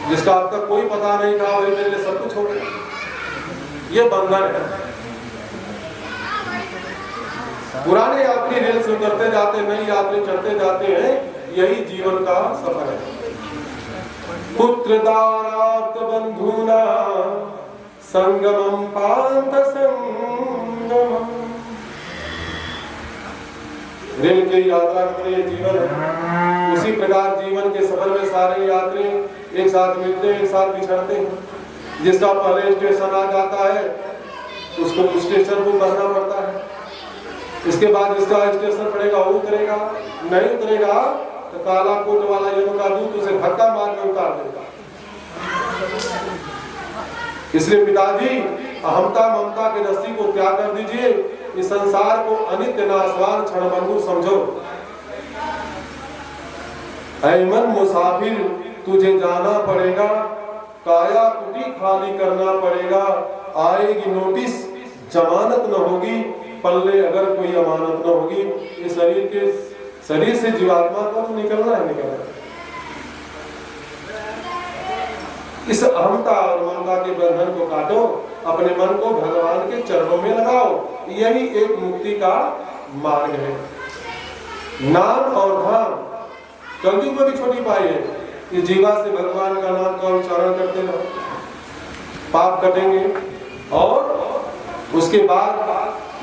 जिसका अब तक कोई पता नहीं था, वही मेरे लिए सब कुछ हो गया। ये बंधन है। पुराने यात्री रेल से उतरते जाते, नए यात्री चढ़ते जाते हैं, यही जीवन का सफर है। पुत्र दाराप्त बंधुना संगमम पांत संगमम। रेल की यात्रा का ये जीवन है। उसी प्रकार जीवन के सफर में सारे यात्री एक साथ मिलते हैं, एक साथ बिछड़ते हैं। जिसका पहले स्टेशन आ जाता है उसको उस स्टेशन को भरना पड़ता है। इसके बाद जिसका स्टेशन पड़ेगा वो उतरेगा, नहीं उतरेगा तो काला कोट वाला यम का दूत उसे धक्का मार के उतार देगा। इसलिए पिताजी, अहमता ममता के रस्सी को त्याग कर दीजिए। इस संसार को अनित्य नाशवान क्षणभंगुर समझो। ऐ मन मुसाफिर, तुझे जाना पड़ेगा, काया कुटी खाली करना पड़ेगा। आएगी नोटिस, जमानत न होगी, पल्ले अगर कोई अमानत न होगी। इस शरीर से जीवात्मा को तो निकलना है, निकलना है। इस अहमता और ममता के बंधन को काटो, अपने मन को भगवान के चरणों में लगाओ। यही एक मुक्ति का मार्ग है। नाम और धाम कलयुग में भी छोटी पाई है। इस जीवा से भगवान का नाम का उच्चारण करते रहो, पाप कटेंगे। और उसके बाद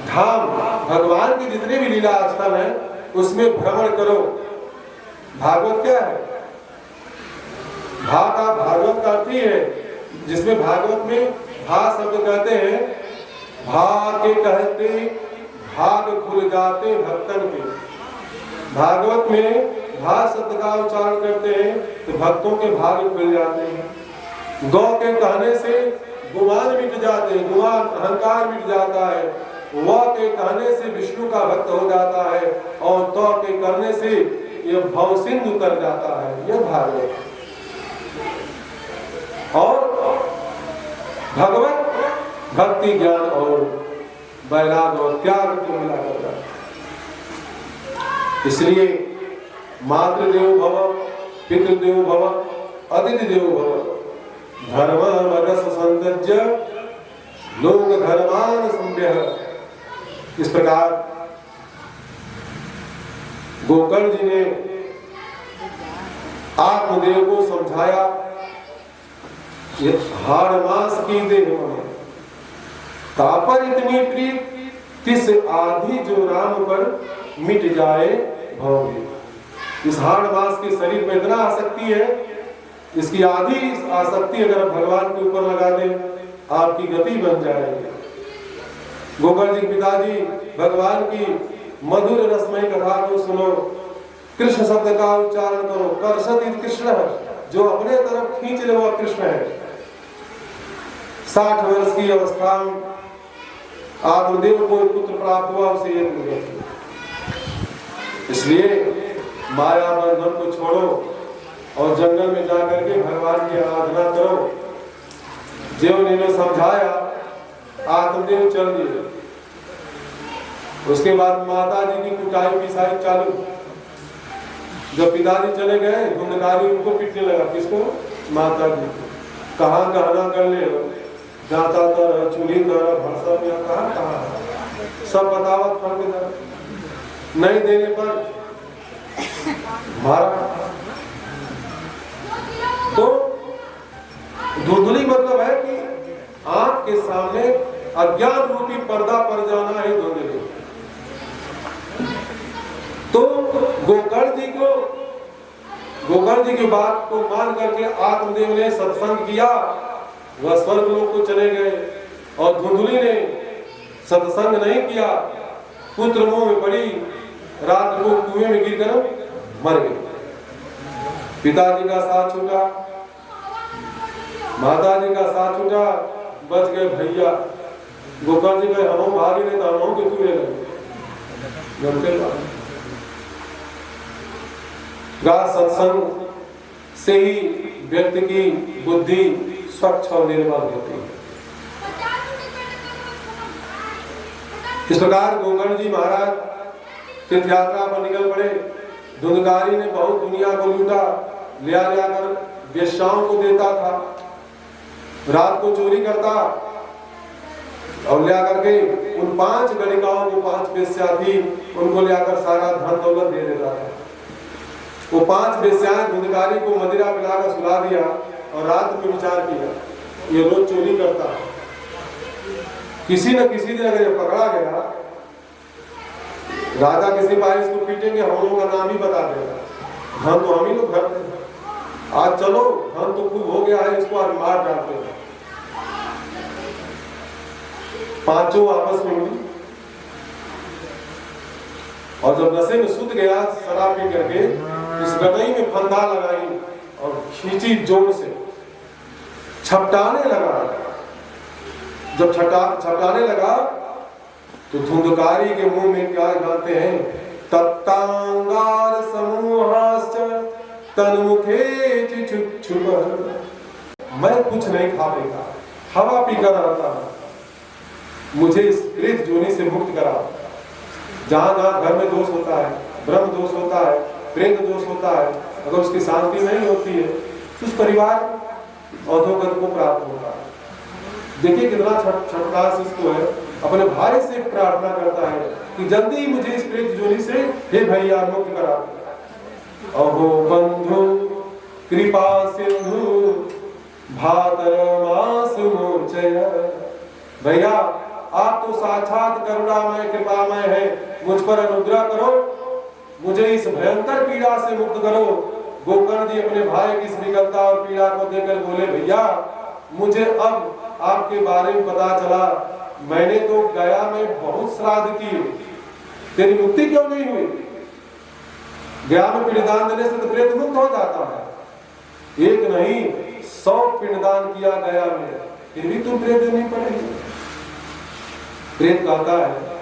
धाम, भगवान के जितने भी लीला स्थल है उसमें भ्रमण करो। भागवत क्या है? भा का भागवत का अर्थ ही है, जिसमें भागवत में भा शब्द कहते हैं, भा के कहते भाग खुल जाते भक्तन के। भागवत में भा शब्द का उच्चारण करते हैं तो भक्तों के भाग खुल जाते हैं। गौ के कहने से गुमान मिट जाते हैं, गुमान अहंकार मिट जाता है। व के कहने से विष्णु का भक्त हो जाता है और तो के करने से यह भव सिंधु उतर जाता है। यह भागवत। और भगवत भक्ति, ज्ञान और वैराग और त्याग को मिला करता है। इसलिए मातृदेव भव, पितृदेव भव, अतिथि देव भव, धर्म रस संतज्य लोक धर्मान संभ्यः। इस प्रकार गोकर्ण जी ने आत्मदेव को समझाया, ये हाड़ मास की देह मन, तापर इतनी प्रीत तिस आधी जो राम पर मिट जाए भव। इस हाड़ मास के शरीर में इतना आसक्ति है, इसकी आधी आसक्ति अगर भगवान के ऊपर लगा दे आपकी गति बन जाएगी। गोकर्ण जी पिताजी भगवान की मधुर रसमयी कथा को सुनो, कृष्ण शब्द का उच्चारण करो। कर्षति कृष्ण, जो अपने तरफ खींच ले वो कृष्ण है। 60 वर्ष की अवस्था में आत्मदेव को पुत्र प्राप्त हुआ, उसे एक मिले। इसलिए माया बंधन को छोड़ो और जंगल में जाकर के भगवान की आराधना करो। जीवन ने समझाया, आत्मदेव चल दिए। उसके बाद माता जी की कुटाई पिसाई चालू। जब पिताजी चले गए, धुंधकारी उनको पीटने लगा। किसको? माता जी को। कहाँ कहना कर ले, जाता तर चूल्ही तर भरसा में कहाँ सब बतावत फल के तरह नहीं देने पर मारा। तो धुंधली मतलब है कि आंख के सामने अज्ञान रूपी पर्दा पड़ जाना है धुंधली। तो गोकर्ण जी को गोकर्ण जी की बात को मान करके आत्मदेव ने सत्संग किया, वह स्वर्ग लोक को चले गए। और धुंधुली ने सत्संग नहीं किया, पुत्र मुंह में पड़ी, रात को कुएं में गिरकर मर गई। पिताजी का साथ छूटा, माताजी का साथ छूटा, बच गए भैया। गोकर्ण जी कहे हम भागी नहीं तो हम के तुरे लगे। सत्संग से ही व्यक्ति की बुद्धि स्वच्छ और निर्मल होती है। इस प्रकार गोकर्ण जी महाराज तीर्थ यात्रा पर निकल पड़े। धुंधकारी ने बहुत दुनिया को लूटा, ले जाकर वेश्याओं को देता था, रात को चोरी करता और ले आकर के उन 5 गणिकाओं को 5 वेश्या थी, उनको ले आकर सारा धन दौलत दे देता था। वो 5 वेश्याएं धुंधकारी को मदिरा पिलाकर सुला दिया और रात में विचार किया ये रोज चोरी करता है, किसी न किसी दिन अगर ये पकड़ा गया, राजा के सिपाही इसको पीटेंगे, हम लोगों का नाम ही बता देगा, धन तो हम ही लोग घर में, आज चलो धन तो खूब हो गया है, इसको आज मार डालते हैं। 5 आपस में मिली और जब नशे में सुत गया शराब पी करके, इस गटई में फंदा लगाई और खींची जोर से, छपटाने लगा। जब छपटाने लगा तो धुंधकारी के मुंह में क्या गाते हैं, तत्तांगार समूहाश्च तन्मुखे छुप, मैं कुछ नहीं खा लेता, हवा पीकर रहता हूं, मुझे इस प्रेत जोनी से मुक्त करा। जहां जहां घर में दोष होता है, ब्रह्म दोष होता है, प्रेत दोष होता है, अगर उसकी शांति नहीं होती है तो उस परिवार अधोगति को प्राप्त होता है। देखिए कितना छठदास इसको है, अपने भाई से प्रार्थना करता है कि जल्दी ही मुझे इस प्रेत जोनी से हे भैया मुक्त करा। अहो बंधु कृपा सिंधु भातर मास मोचय, भैया आप तो साक्षात करुणामय कृपामय है, मुझ पर अनुग्रह करो, मुझे इस भयंकर पीड़ा से मुक्त करो। गोकर्ण जी अपने भाई की इस विकलता और पीड़ा को देखकर बोले, भैया मुझे अब आपके बारे में पता चला, मैंने तो गया में बहुत श्राद्ध किए, तेरी मुक्ति क्यों नहीं हुई? गया में पिंडदान देने से तो प्रेत मुक्त हो जाता है, एक नहीं 100 पिंडदान किया गया में, फिर भी तुम प्रेत नहीं पड़ेगी। प्रेत कहता है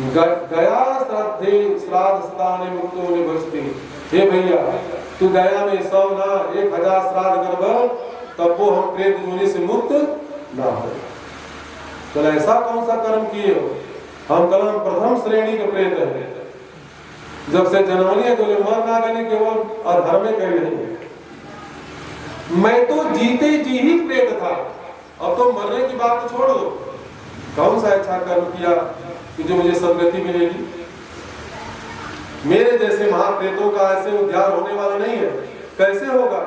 गया श्रद्धे श्राद्ध स्थाने मुक्तो ने बचती, हे भैया तू गया में 100 ना 1000 श्राद्ध कर, तब वो हम प्रेत जोनी से मुक्त ना हो। तो ऐसा कौन सा कर्म किए हो? हम कलम प्रथम श्रेणी के प्रेत है, जब से जनवनी तो मर ना गए केवल और धर्म में कहीं नहीं। मैं तो जीते जी ही प्रेत था, अब तो मरने की बात तो छोड़ दो, कौन सा अच्छा कर्म किया कि जो मुझे सदगति मिलेगी? मेरे जैसे महाप्रेतों का ऐसे उद्धार होने वाला नहीं है, कैसे होगा?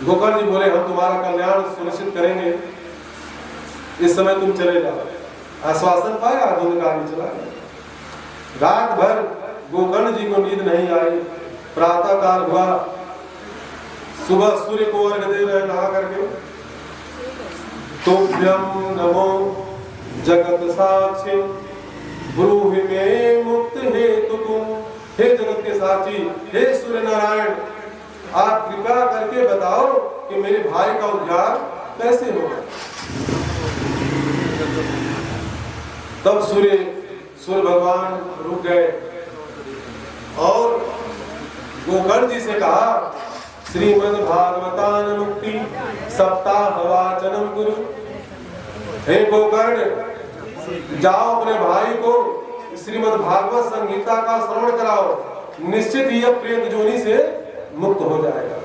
गोकर्ण जी बोले हम तुम्हारा कल्याण सुनिश्चित करेंगे, इस समय तुम चले जाओ। आश्वासन पाया, धुंधकारी चला गया। रात भर गोकर्ण जी को नींद नहीं आई, प्रातः काल हुआ, सुबह सूर्य को अर्घ दे रहे नहा करके, तुभ्यं नमो जगत साक्षी ब्रूहि में मुक्त हेतु तुम, हे जगत के साक्षी, हे सूर्य नारायण, आप कृपा करके बताओ कि मेरे भाई का उद्धार कैसे होगा। तब सूर्य भगवान रुक गए और गोकर्ण जी से कहा, श्रीमद् भागवतान मुक्ति सप्ताह वाचनम गुरु, हे गोकर्ण जाओ अपने भाई को श्रीमद् भागवत संहिता का श्रवण कराओ, निश्चित ही अब प्रेत जोनी से मुक्त हो जाएगा।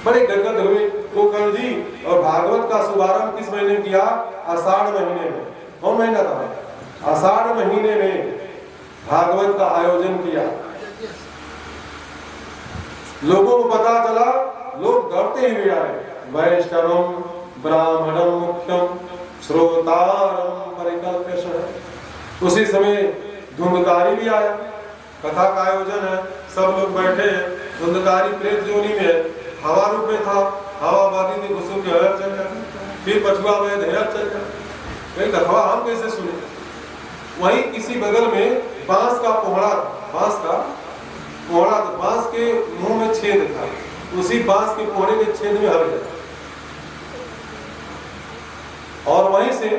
बड़े गदगद हुए गोकर्ण जी और भागवत का शुभारंभ किस महीने में किया? आषाढ़ महीने में। कौन महीना था? आषाढ़ महीने में भागवत का आयोजन किया। लोगों को पता चला, लोग डरते हुए आए। वैष्णवम ब्राह्मणम मुख्यम श्रोतारम परिकल्प्य। उसी समय धुंधकारी भी आया, कथा का आयोजन है, सब लोग बैठे हैं। धुंधकारी प्रेत योनि में हवा रूप में था, हवा बादी ने घुसुर के हर चल जाए, फिर पछुआ में हर चल जाए। कहीं कथवा हम कैसे सुने? वहीं किसी बगल में बांस का पोहड़ा, बांस का पोहड़ा, बांस के मुंह में छेद था, उसी बांस के पोहड़े के छेद में हर गया और वहीं से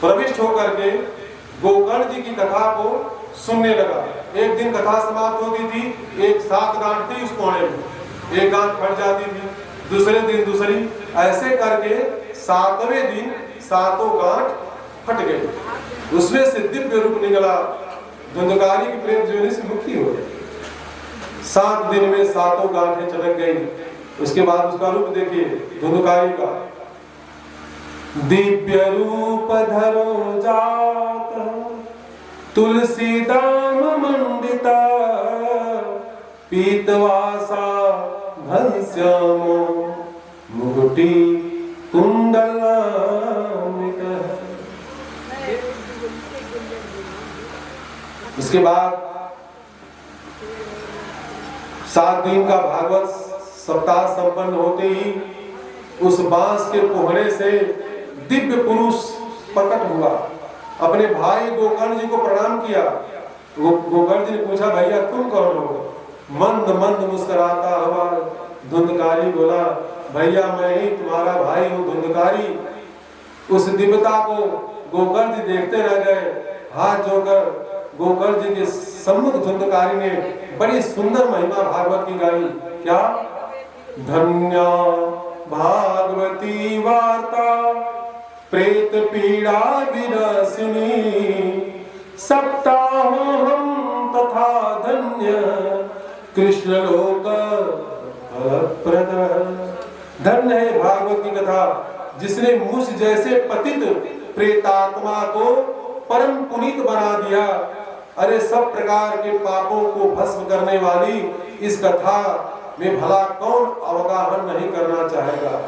प्रविष्ट होकर के गोकर्ण जी की कथा को सुनने लगा। एक दिन कथा समाप्त होती थी, एक 7 गांठ थी उस कोने में, एक गांठ फट जाती थी, दूसरे दिन दूसरी, ऐसे करके 7वें दिन 7 गांठ फट गई। उसमें से दिव्य रूप निकला, धुंधकारी की प्रेत योनि से मुक्ति हो गई। 7 दिन में 7 गांठें चलक गई। उसके बाद उसका रूप देखिए धुंधकारी का, दिव्य रूप धरो जात तुलसी दाम मंडिता, पीतवासा घनश्यामो मुकुटी कुंडलान्वित। उसके बाद 7 दिन का भागवत सप्ताह संपन्न होते ही उस बांस के पोहड़े से दिव्य पुरुष प्रकट हुआ, अपने भाई गोकर्ण जी को प्रणाम किया। गोकर्ण जी ने पूछा, भैया तुम कौन हो? मंद मंद मुस्कुराता हुआ धुंधकारी बोला, भैया मैं ही तुम्हारा भाई हूँ धुंधकारी। उस दिव्यता को गोकर्ण जी देखते रह गए। हाथ जोड़कर गोकर्ण जी के सम्मुख धुंधकारी ने बड़ी सुंदर महिमा भागवत की गाई। क्या? धन्या भागवती वार्ता प्रेत पीड़ा विनाशिनी, सप्ताह हम तथा धन्य कृष्ण लोक फलप्रद। धन्य है भागवत की कथा जिसने मुझ जैसे पतित प्रेतात्मा को परम पुनीत बना दिया। अरे सब प्रकार के पापों को भस्म करने वाली इस कथा में भला कौन अवगाहन नहीं करना चाहेगा।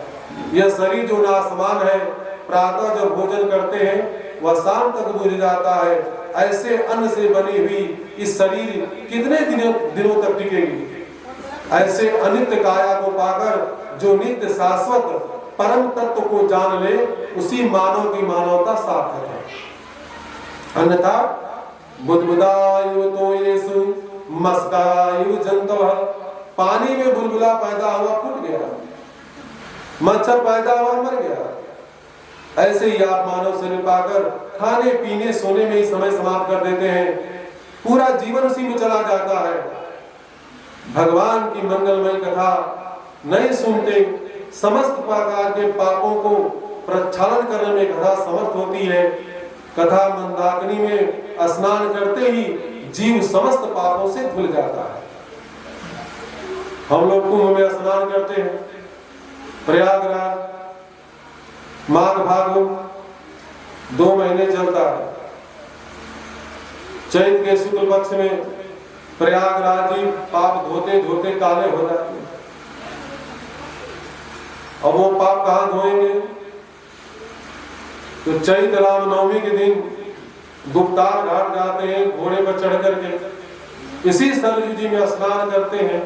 यह शरीर जो नासमान है, प्रातः जब भोजन करते हैं वह शाम तक बुझ जाता है। ऐसे अन्न से बनी हुई इस शरीर कितने दिनों तक टिकेगी? ऐसे अनित्य काया को पाकर जो नित्य शाश्वत परम तत्व को जान ले, उसी मानव की मानवता सार्थक है। अन्यथा बुदबुदायु तो येसु मस्कायु जंतवः, पानी में बुलबुला पैदा हुआ फूट गया, मच्छर पैदा हुआ मर गया। ऐसे ही आप मानव शरीर पाकर खाने पीने सोने में ही समय समाप्त कर देते हैं, पूरा जीवन उसी में चला जाता है। भगवान की मंगलमय कथा नहीं सुनते, समस्त प्रकार के पापों को प्रक्षालन करने में कथा समर्थ होती है। कथा मंदाकिनी में स्नान करते ही जीव समस्त पापों से धुल जाता है। हम लोग कुंभ में स्नान करते हैं, प्रयागराज माघ फागुन 2 महीने चलता है। चैत के शुक्ल पक्ष में प्रयागराज जी पाप धोते धोते काले हो जाते हैं। अब वो पाप कहाँ धोएंगे? तो चैत रामनवमी के दिन गुप्तार घाट जाते हैं, घोड़े पर चढ़ करके इसी सरयू जी में स्नान करते हैं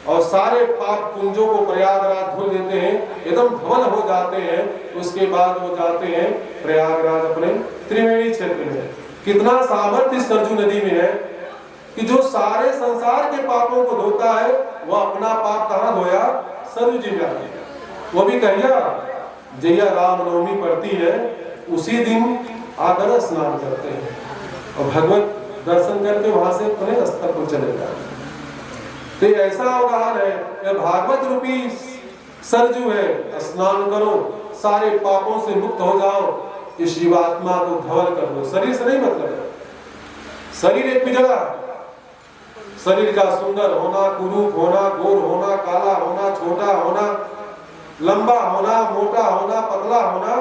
और सारे पाप पुंजों को प्रयागराज धुल देते हैं, एकदम धवल हो जाते हैं। उसके बाद वो जाते हैं प्रयागराज अपने त्रिवेणी क्षेत्र में। कितना सामर्थ्य सरजू नदी में है कि जो सारे संसार के पापों को धोता है, वह अपना पाप कहाँ धोया? सरयू जी में। वो भी कहिया जैया रामनवमी पड़ती है उसी दिन आकर स्नान करते हैं और भगवत दर्शन करके वहां से अपने स्तर पर चले जाते हैं। तो ऐसा अवगाहन है, यह भागवत रूपी सरजू है। स्नान करो, सारे पापों से मुक्त हो जाओ, इस जीवात्मा को धवल कर दो। शरीर से नहीं मतलब है, शरीर एक पिंजरा। शरीर का सुंदर होना, कुरूप होना, गोर होना, काला होना, छोटा होना, लंबा होना, मोटा होना, पतला होना,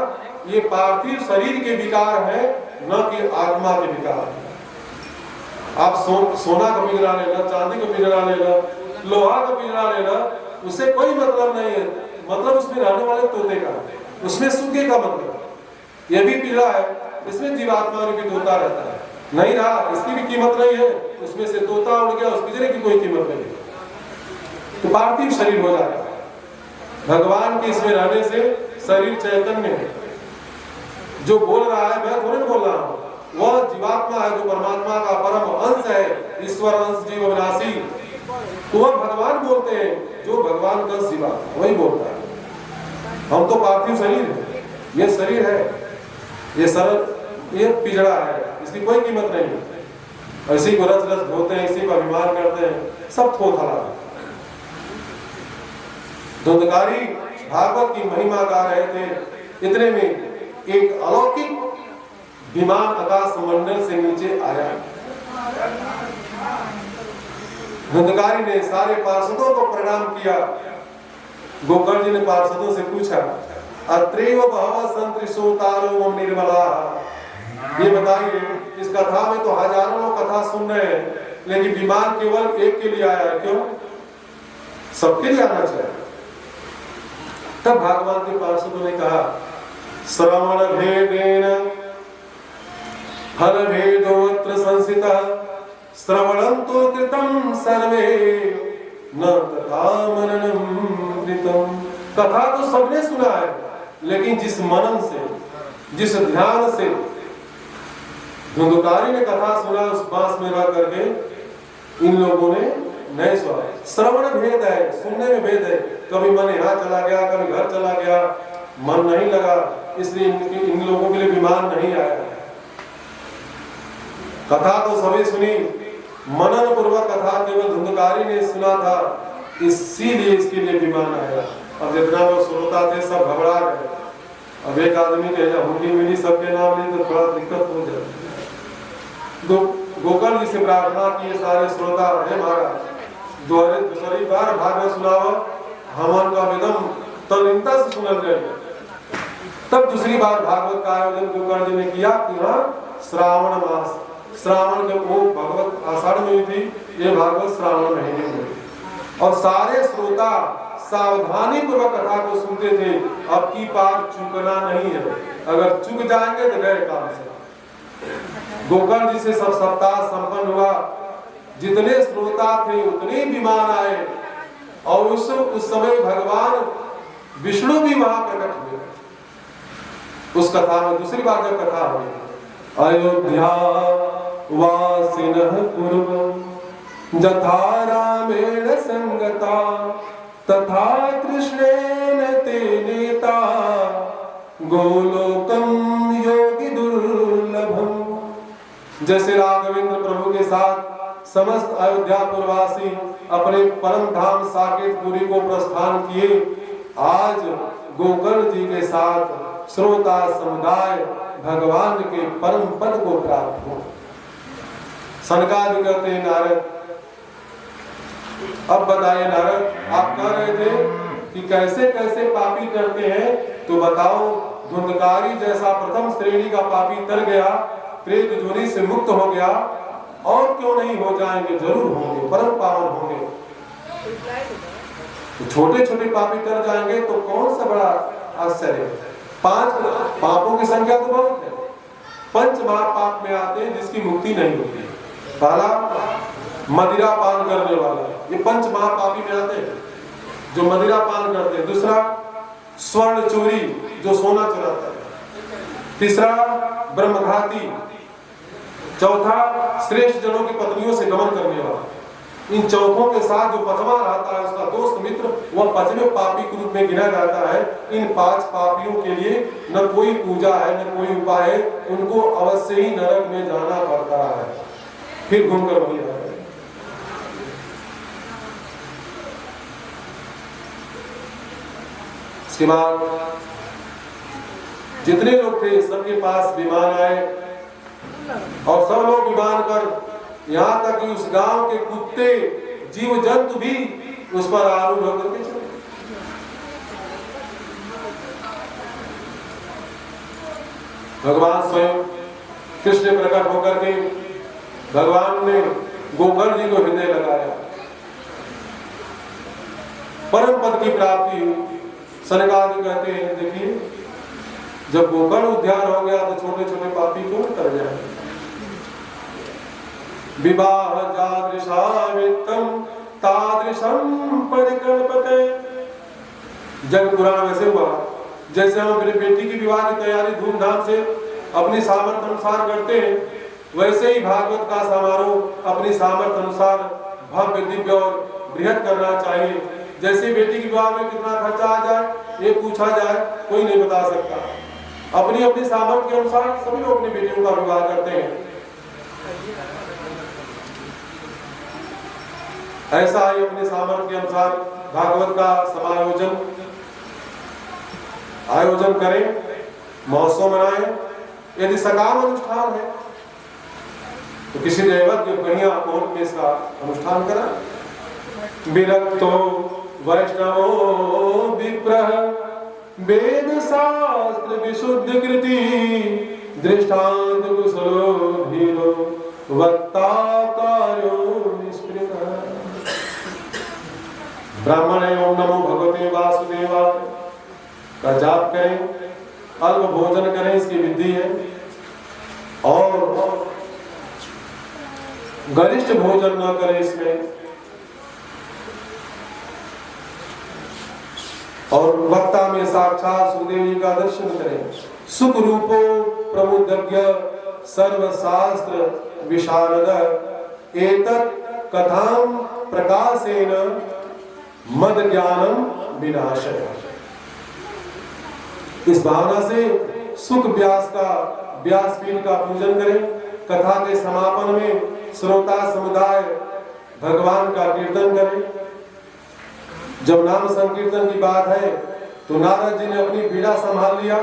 ये पार्थिव शरीर के विकार है, न कि आत्मा के विकार है। आप सोना का पिंजरा ले लो, चांदी का पिंजरा ले लो, लोहा का पिंजरा ले लो, उससे कोई मतलब नहीं है। मतलब उसमें रहने वाले तोते का, उसमें सूखे का मतलब। यह भी पिंजरा है, इसमें जीवात्मा रूपी तोता रहता है। नहीं रहा, इसकी भी कीमत नहीं है। उसमें से तोता उड़ गया, उस पिंजरे की कोई कीमत नहीं है, तो पार्थिव शरीर हो जाएगा। भगवान के इसमें रहने से शरीर चैतन्य है। जो बोल रहा है मैं थोड़ी बोल रहा हूँ, वह जीवात्मा है जो परमात्मा का परम अंश है, ईश्वर अंश जीव अविनाशी, तो वह भगवान बोलते हैं। जो भगवान का जीवात्मा वही बोलता है। हम तो पार्थिव शरीर है, ये शरीर है, ये सरल, ये पिजड़ा है, इसकी कोई कीमत नहीं है। इसी को रच रच धोते हैं, इसी को अभिमान करते हैं, सब थोथला है। धुंधकारी भागवत की महिमा गा रहे थे, इतने में एक अलौकिक विमान आकाश मंडल से नीचे आया। धुंधकारी ने सारे पार्षदों को प्रणाम किया। गोकर्ण जी ने पार्षदों से पूछा, अत्रैव बहवः सन्ति श्रोतारो निर्मला, ये बताइए इस कथा में तो हजारों लोग कथा सुन रहे हैं, लेकिन विमान केवल एक के लिए आया है, क्यों? सबके लिए आना चाहिए। तब भगवान के पार्षदों ने कहा, श्रवण भेदेन फल भेदोऽत्र संस्थितः, श्रवणं तो कृतं सर्वे न तथा मननं कृतं। कथा तो सबने सुना है, लेकिन जिस मनन से, जिस ध्यान से धुंधकारी ने कथा सुना, उस बांस में रह करके इन लोगों ने नहीं सुना। श्रवण भेद है, सुनने में भेद है। कभी मन यहाँ चला गया, कभी घर चला गया, मन नहीं लगा, इसलिए इन लोगों के लिए विमान नहीं आया। कथा तो सभी सुनी, मनन पूर्वक कथा केवल धुंधकारी ने सुना था, इसीलिए इसके लिए विमान आया। अब जितना लोग श्रोता थे सब घबरा गए। अब एक आदमी के हुंडी मिली सबके नाम ली तो थोड़ा दिक्कत हो जाती। गोकर्ण जी से प्रार्थना की, सारे श्रोता, हे महाराज दूसरी बार भागवत सुनाओ, हमन का एकदम तल्लीनता से सुनल गए। तब दूसरी बार भागवत का आयोजन गोकर्ण जी ने किया कि हाँ श्रावण मास, श्रावण के वो भगवत आषाढ़ में थी, ये भागवत श्रावण महीने में, और सारे श्रोता सावधानी पूर्वक कथा को सुनते थे। अब की पार चूकना नहीं है, अगर चूक जाएंगे तो गए काम से। गोकर्ण जी से सब सप्ताह संपन्न हुआ। जितने श्रोता थे उतने विमान आए, और उस समय भगवान विष्णु भी वहां प्रकट हुए। उस कथा में दूसरी बार जब कथा हुई, अयोध्या वासिनः पूर्वं यथा रामेण संगता तथा कृष्णेन ते नेता गोलोकम योगी दुर्लभम। जैसे राघवेंद्र प्रभु के साथ समस्त अयोध्यापुरवासी अपने परम धाम साकेतपुरी को प्रस्थान किए, आज गोकर्ण जी के साथ श्रोता समुदाय भगवान के परम पद को प्राप्त हो। सनकादि कहते हैं, नारद अब बताइए नारद, आप कह रहे थे कि कैसे कैसे पापी करते हैं, तो बताओ धुंधकारी जैसा प्रथम श्रेणी का पापी तर गया, प्रेत जोनी से मुक्त हो गया, और क्यों नहीं हो जाएंगे, जरूर होंगे, परम पावन होंगे। तो छोटे छोटे पापी तर जाएंगे तो कौन सा बड़ा आश्चर्य। 5 पापों की संख्या तो बहुत है, 5 महापाप में आते हैं जिसकी मुक्ति नहीं होती। पहला मदिरा पान करने वाला, ये 5 महापापी में आते हैं जो मदिरा पान करते हैं। दूसरा स्वर्ण चोरी, जो सोना चुराता है। तीसरा ब्रह्मघाती। चौथा श्रेष्ठ जनों की पत्नियों से गमन करने वाला। इन चौथों के साथ जो 5वां रहता है उसका दोस्त मित्र, वह 5वें पापी के रूप में गिना जाता है। इन 5 पापियों के लिए न कोई पूजा है न कोई उपाय है, उनको अवश्य ही नरक में जाना पड़ता है, फिर घूमकर वही आता है। इसके बाद जितने लोग थे सबके पास विमान आए, और सब लोग विमान कर यहाँ तक कि उस गांव के कुत्ते जीव जंतु भी उस पर आरूढ़ होकर के चले। भगवान स्वयं कृष्ण प्रकट होकर के भगवान ने गोकर्ण जी को हृदय लगाया, परम पद की प्राप्ति हुई। सनकादि कहते हैं, देखिए जब गोकर्ण उद्धार हो गया तो छोटे छोटे पापी क्यों तर जाए। विवाह जादृशावित्तम तादृशम परिकल्पते। जग पुराण वैसे हुआ जैसे हम अपनी बेटी की विवाह की तैयारी धूमधाम से अपनी सामर्थ्य अनुसार करते हैं, वैसे ही भागवत का समारोह अपनी सामर्थ्य अनुसार भव्य दिव्य और बृहद करना चाहिए। जैसे बेटी की विवाह में कितना खर्चा आ जाए ये पूछा जाए कोई नहीं बता सकता। अपनी अपनी सामर्थ्य के अनुसार सभी लोग अपनी बेटियों का विवाह करते हैं। ऐसा ही अपने सामर्थ्य के अनुसार भागवत का आयोजन करें, महोत्सव मनाएं। यदि सकाम अनुष्ठान है तो किसी दैवज्ञ बढ़िया मुहूर्त में इसका अनुष्ठान करा। विरक्तो वैष्णवो विप्रः वेद शास्त्र विशुद्ध कृति दृष्टांत कुशलो धीरो वक्ता कार्यो निष्पृतः। ब्राह्मण ओम नमो भगवते वासुदेवाय का जाप करें, अल्प भोजन करें, इसकी विधि है। और गरिष्ठ भोजन न करें इसमें। और वक्ता में साक्षात सुखदेव जी का दर्शन करें। सुख रूपो प्रबुद्धज्ञ सर्वशास्त्र विशारद एतत् कथाम प्रकाशेन मद ज्ञानम विनाशय। इस भावना से सुख व्यासपीठ का पूजन करें। कथा के समापन में श्रोता समुदाय भगवान का कीर्तन करें। जब नाम संकीर्तन की बात है तो नारद जी ने अपनी पीड़ा संभाल लिया।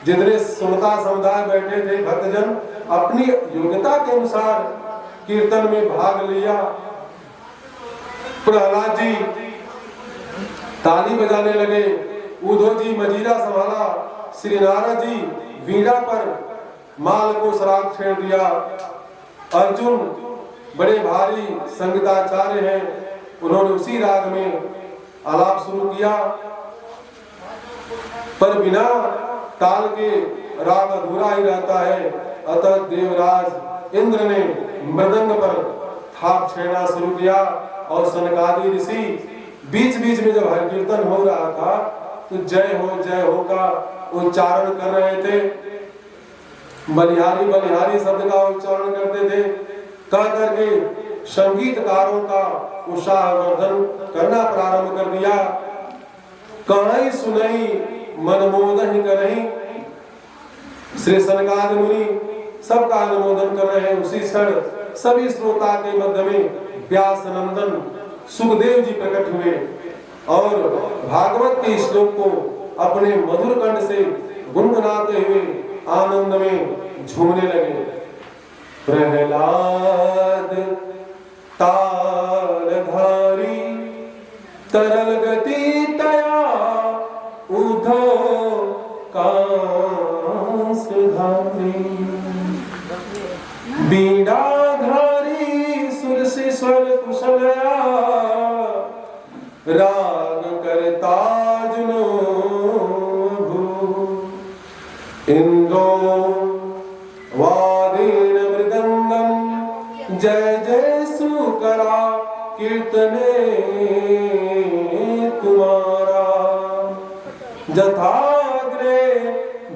जितने श्रोता समुदाय बैठे थे भक्तजन अपनी योग्यता के अनुसार कीर्तन में भाग लिया। प्रहलाद जी ताली बजाने लगे, उद्धव जी मजीरा संभाला, श्री नारद जी वीणा पर माल को सराग छेड़ दिया। अर्जुन बड़े भारी संगीताचार्य हैं, उन्होंने उसी राग में आलाप शुरू किया। पर बिना ताल के राग अधूरा ही रहता है। अतः देवराज इंद्र ने मृदंग पर थाप छेड़ना शुरू किया और सनकादि ऋषि बीच बीच में जब हरि कीर्तन हो रहा था तो जय हो का उच्चारण कर रहे थे। बलिहारी बलिहारी शब्द का उच्चारण करते थे। कह करके संगीतकारों का उत्साहवर्धन करना प्रारंभ कर दिया। कहीं सुनई मनमोदन करही। श्री सनकादि मुनि सबका अनुमोदन कर रहे हैं। उसी क्षण सभी श्रोता के मध्य में व्यास नंदन सुखदेव जी प्रकट हुए और भागवत के श्लोक को अपने मधुर कंठ से गुनगुनाते हुए आनंद में झूमने लगे। प्रहलाद तालधारी तरल गति तया उद्धव कांसधारी बीड़ाधारी सुर से स्वर कुशलया राग करता जुनो इंद्रो वादेन मृदंगम जय जय सुकरा कीर्तने तुम्हारा जथाग्रे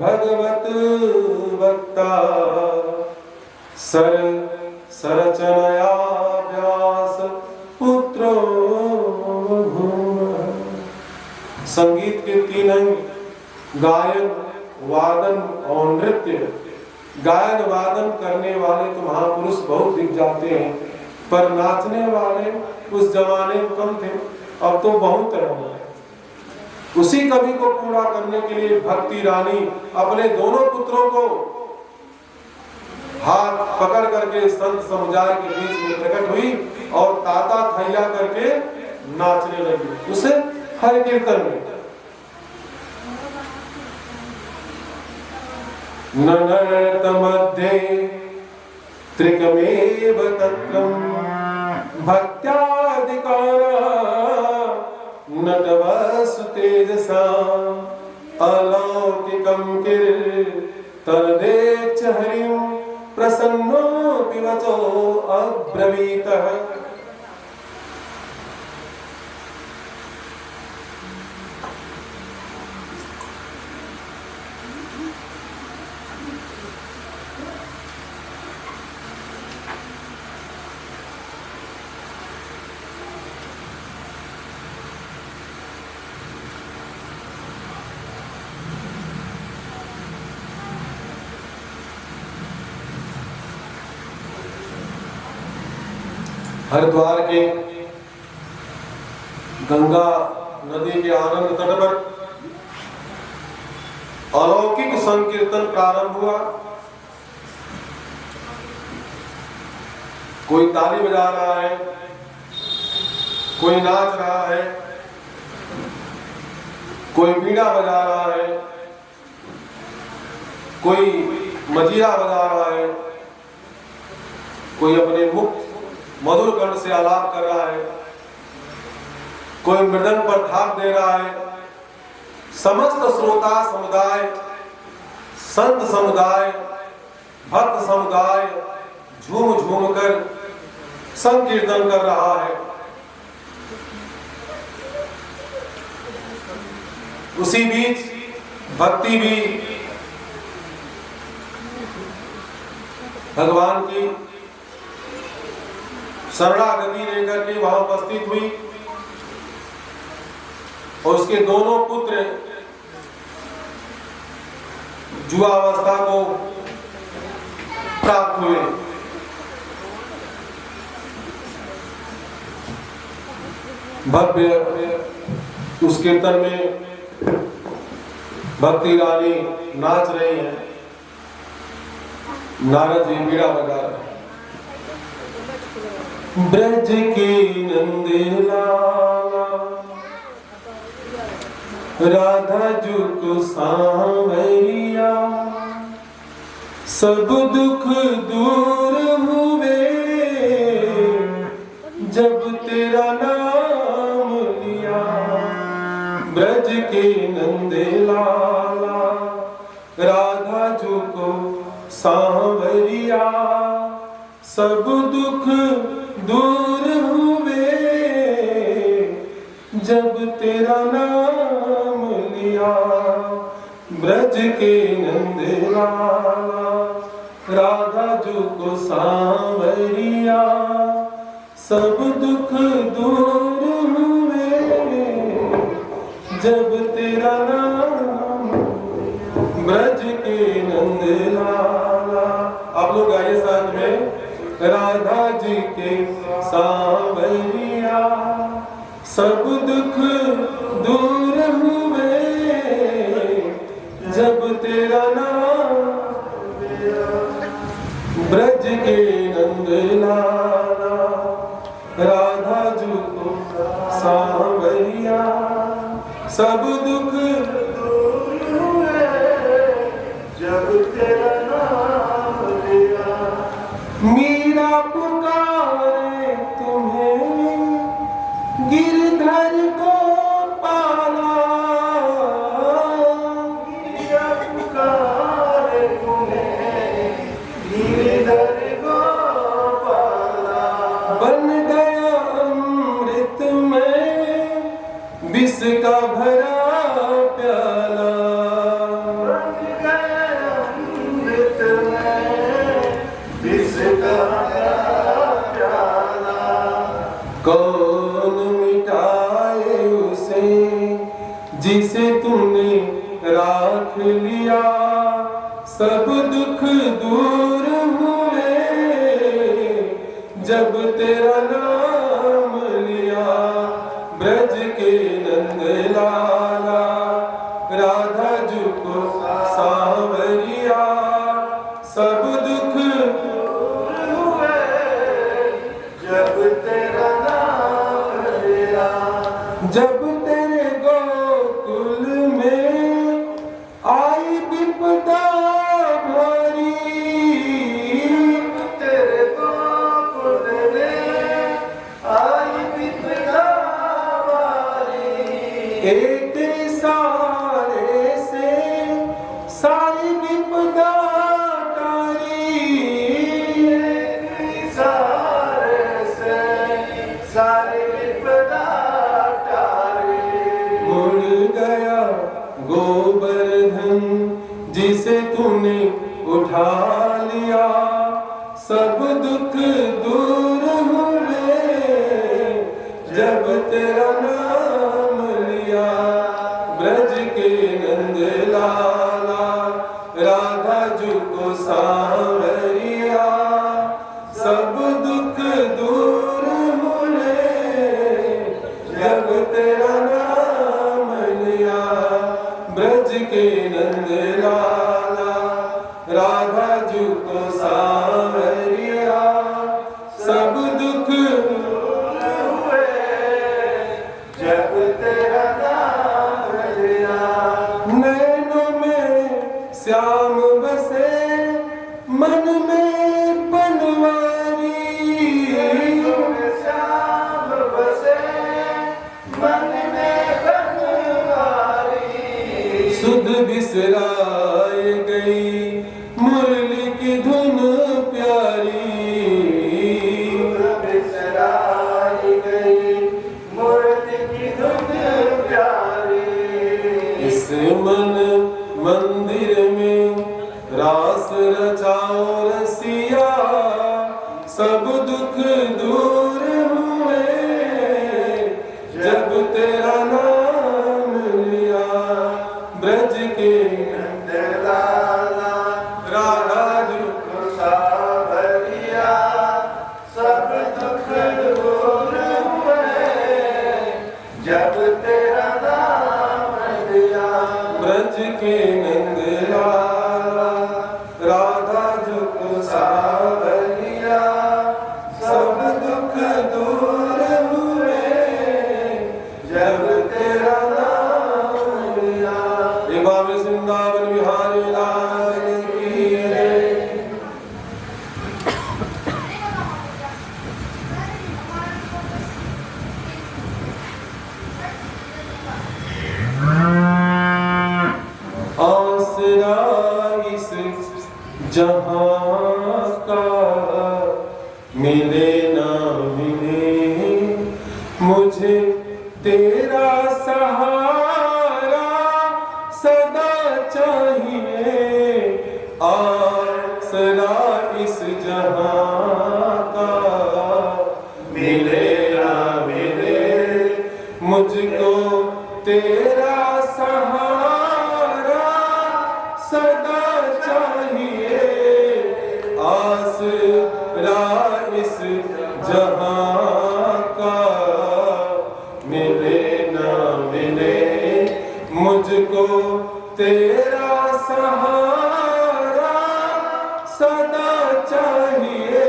भगवत वक्ता सरचनया व्यास पुत्रो संगीत के तीन अंग गायन वादन और नृत्य। गायन वादन करने वाले तो महापुरुष बहुत दिख जाते हैं, पर नाचने वाले उस जमाने में कम थे, अब तो बहुत हैं। उसी कवि को पूरा करने के लिए भक्ति रानी अपने दोनों पुत्रों को हाथ पकड़ करके संत समुदाय के बीच में प्रकट हुई और ताता थैया करके नाचने लगी उसे हरि कीर्तन में। ननत मध्ये त्रिकमेव तत्रं भक्त्याधिकारा नटवसु तेजसा अलौकिकं कीर्तनदेच्छ हरिं प्रसन्नोऽपि वचो अब्रवीतः। हरिद्वार के गंगा नदी के आनंद तट पर अलौकिक संकीर्तन प्रारंभ हुआ। कोई ताली बजा रहा है, कोई नाच रहा है, कोई बीड़ा बजा रहा है, कोई मजीरा बजा रहा है, कोई अपने मुक्त मधुर कंठ से आलाप कर रहा है, कोई मृदंग पर थाप दे रहा है। समस्त श्रोता समुदाय, संत समुदाय, भक्त समुदाय झूम झूम कर संकीर्तन कर रहा है। उसी बीच भक्ति भी भगवान की शरणागति लेकर के वहां उपस्थित हुई और उसके दोनों पुत्र जुआवस्था को प्राप्त हुए। भव्य उस कीर्तन में भक्ति रानी नाच रही है, नारद जी बीड़ा बजा रहे हैं। ब्रज के नंद लाला राधा जू को सांवरिया, सब दुख दूर हुए जब तेरा नाम लिया। ब्रज के नंद लाला राधा जू को सांवरिया, सब दुख दूर हुए जब तेरा नाम लिया। ब्रज के नंद लाला राधा जू को सांवरिया, सब दुख दूर हुए जब तेरा नाम। ब्रज के नंद लाला, आप लोग गाइए साथ में। राधा जी के सांवरिया, सब दुख दूर हुए जब तेरा नाम लिया। ब्रज के नंद लाला राधा जी को सांवरिया, सब दुख दूर हुए जब तेरा नाम लिया। मीरा पुकारे तुम्हें गिरधर को पाला, मीरा पुकारे तुम्हें गिरधर को पाला। बन गया अमृत में विष का भरा प्याला, बन गया अमृत में विष का भरा प्याला। कौन मिटाए उसे जिसे तुमने राख लिया, सब दुख दूर हुए जब तेरा नाम लिया। ब्रज के नंद लाला राधा जी को सांवरिया, सब दुख दूर हुए जब तेरा नाम लिया। जब तेरे गोकुल में आई विपदा भारी, तेरे गोकुल में आई विपदा भारी। एक सारे से सारी विपदा टारी, गोवर्धन जिसे तूने उठा लिया, सब दुख दूर हुए जब तेरा नाम लिया। ब्रज के नंद लाला राधा जी को सांवरिया, सब दुख दूर हुए जब तेरा नाम लिया। ब्रज के नंद लाला राधा जी को सांवरिया, सब दुख दूर हुए जब तेरा नाम लिया। नैनों में श्याम बसे मन में बनवारी, श्याम बसे मन में बनवारी। सुध बिसराए गई मुरली की धुन प्यारी, बिसराई गई मुरली की धुन प्यारी। इस मन मंदिर में रास रचाओ रसिया, सब दुख दूर हुए जब तेरा नाम लिया। ब्रज के नंद लाला राधा जी को सांवरिया, सब दुख दूर हुए जब तेरा नाम लिया। ब्रज के नंद लाला राधा जी को सांवरिया, सब दुख दूर हुए जब तेरा नाम लिया। एक बार वृंदावन बिहारी लाल की जय। आसरा इस जहां का मिले ना मिले, मुझे तेरा सहारा सदा चाहिए। आसरा इस जहां का मिले ना मिले, मुझको तेरा सहारा सदा चाहिए। आसरा इस जहां का मिले ना मिले, मुझको तेरा सहारा सदा चाहिए।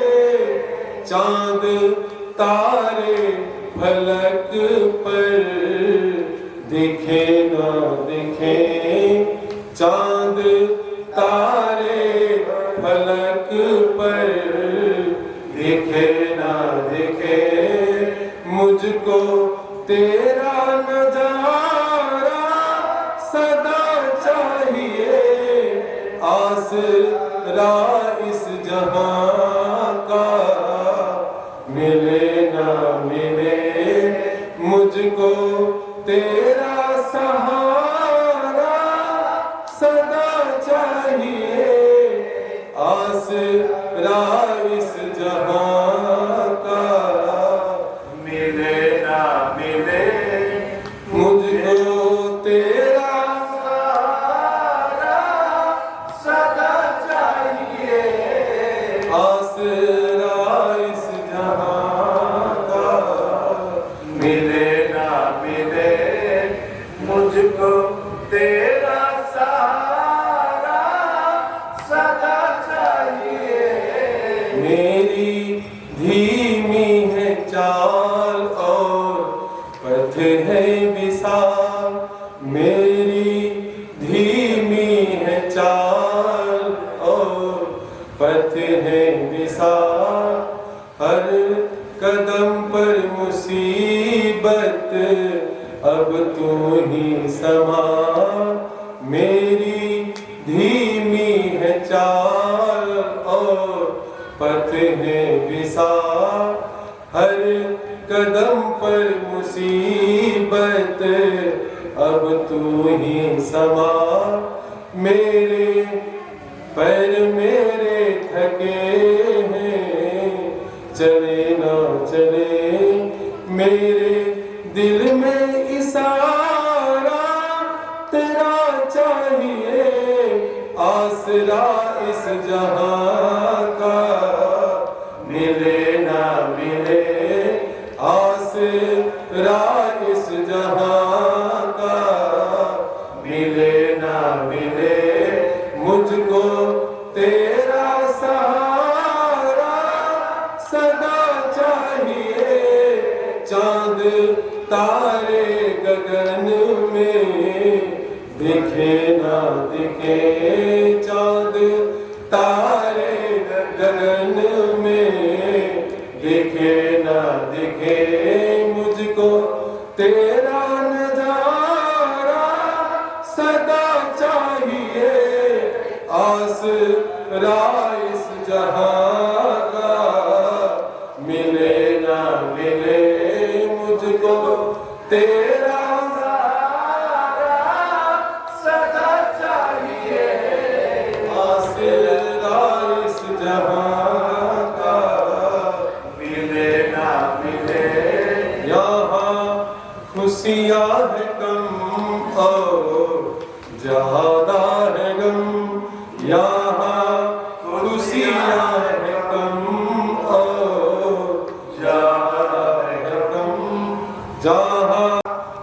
चांद तारे फलक पर दिखे ना दिखे, चांद तारे फलक पर दिखे ना दिखे, मुझको तेरा नजारा सदा चाहिए। आसरा इस जहां का मिले ना मिले, मुझको तेरा सहारा सदा चाहिए। आसरा इस जहां का मिले ना मिले, मुझको तेरा सहारा सदा चाहिए। आसरा इस जहां का मिले ना मिले, मुझको तेरा सहारा सदा चाहिए। मेरी धीमी है चाल और पथ है विशाल, मेरी धीमी है चाल और पथ है विशाल। हर कदम पर मुसीबत अब तू ही समा, मेरी धीमी है चाल और पथ है विशाल। हर कदम पर मुसीबत अब तू ही समा। मेरे पैर मेरे थके हैं, चले ना चले मेरे दिल में इशारा तेरा चाहिए, आसरा इस जहां का मिले ना मिले, आसरा इस जहां का मिले ना मिले, मुझको तेरा सहारा सदा चाहिए। चांद तारे गगन में दिखे ना दिखे, चांद तारे गगन में दिखे ना दिखे, मुझको तेरा नजारा सदा चाहिए, आसरा इस जहां का मिले ना मिले, मुझको तेरा सहारा सदा चाहिए, आसरा इस जहां का मिले ना मिले। यहाँ खुशियाँ है कम और ज्यादा है गम, यहाँ खुशियाँ है कम और ज्यादा है गम, जहाँ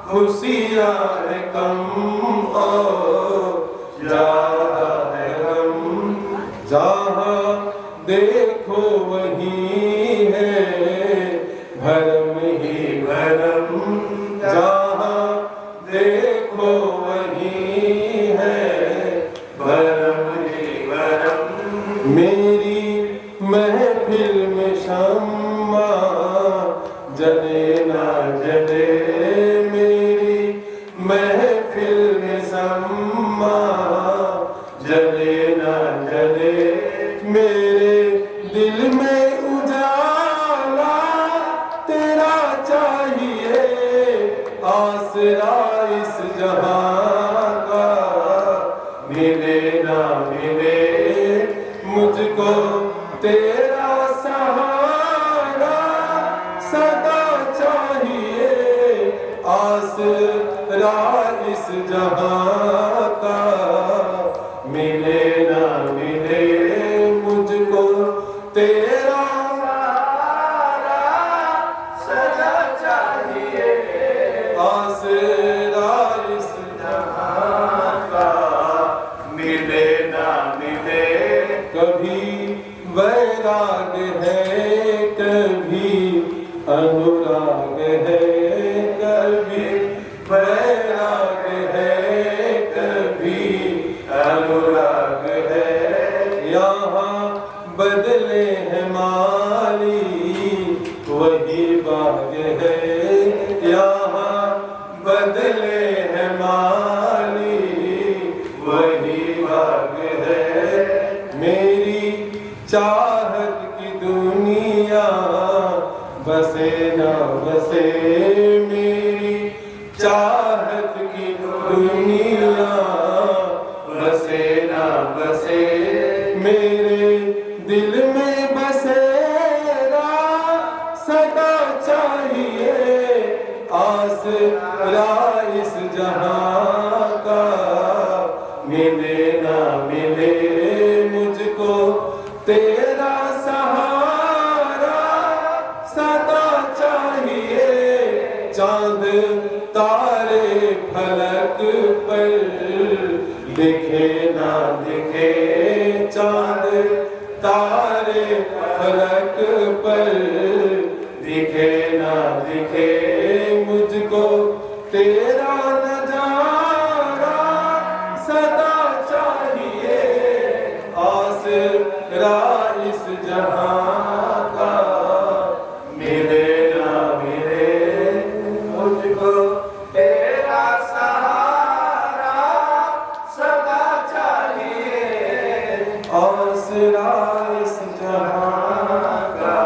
खुशियाँ है कम और ज्यादा है गम, जहाँ देखो वही है भरम ही भरम, जहाँ देखो वही है भरम ही भरम। मेरी महफिल में शम्मा जले ना जले, मेरी महफिल में शम्मा जले ना जले, मेरे दिल में उजाला तेरा चाहिए, आसरा इस जहां का मिले ना मिले, मुझको तेरा सहारा सदा चाहिए, आसरा इस जहां का मिले ना मिले, मुझको तेरा सहारा सदा चाहिए, आसरा इस जहां का मिले ना मिले। कभी वैराग है कभी अनुराग है, कभी वैराग है कभी अनुराग है, यहाँ बदले हैं माली वही बाग है, यहाँ बदले हैं माली वही बाग है। मेरी चाहत की दुनिया बसे ना बसे, मेरी चाहत की दुनिया बसे ना बसे, मेरे दिल में बसेरा सदा चाहिए, आसरा इस जहां का मिले ना मिले, मुझको तेरा सहारा सदा चाहिए, चांद तारे फलक पर दिखे ना दिखे, चांद तारे फलक पर दिखे ना दिखे, मुझको तेरा नजारा सदा चाहिए, आसरा इस जहां का मिले ना मिले, मुझको तेरा सहारा सदा चाहिए, आसरा इस जहां का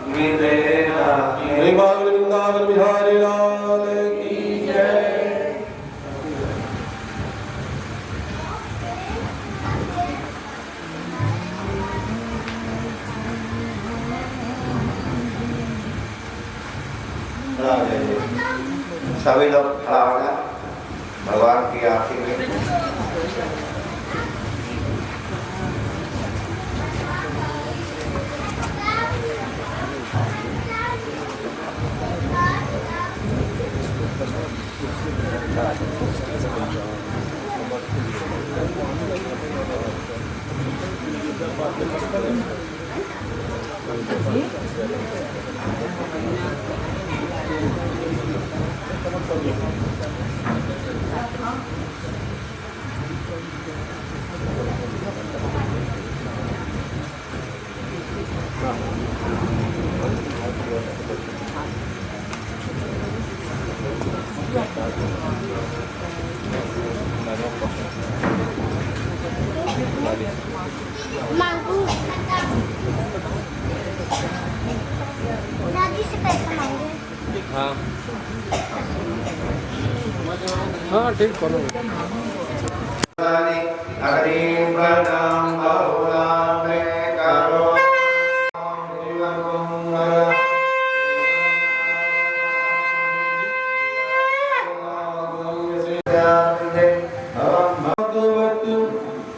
मिले ना मिले। वृंदावन बिहारी लाल की जय। सभी लोग खड़ा होना भगवान की आरती में। दादी से पैसा मांगे। हाँ हाँ ठीक करो।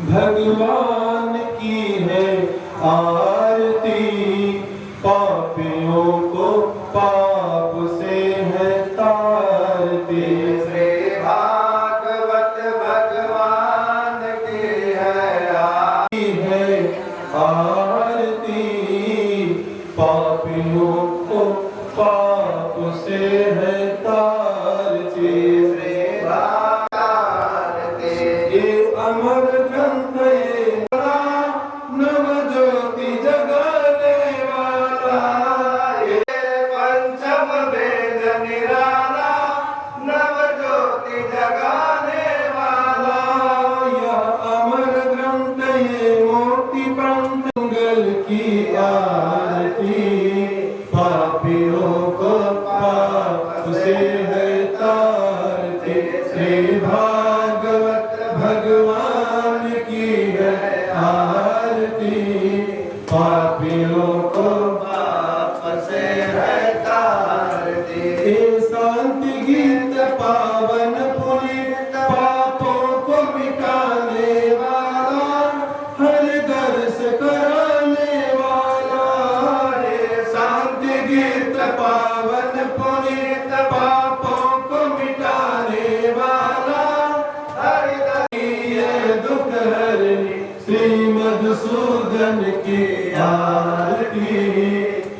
भगवान की है आरती, पापियों को पाप से है तारती। श्री भागवत भगवान की है आरती, पापियों को पाप से है तारती। श्री भागवत ये अमर ग्रंथ नव ज्योति जगाने वाला, ये पंचम वेद निराला नव ज्योति जगाने वाला। यह अमर ग्रंथ ये मोती पंथ मंगल की आरती, पापियों को पाप से है तारती। श्री भागवत भगवान की है आरती, पापियों को पाप से है तारती। ये शांति गीत पावन पुनीत, पापों को मिटाने वाला, हर दर्श कराने वाला। ये शांति गीत पावन पुनीत, पापों को मिटाने वाला, हर ये दुख हरनी श्री मधुसूदन की आरती,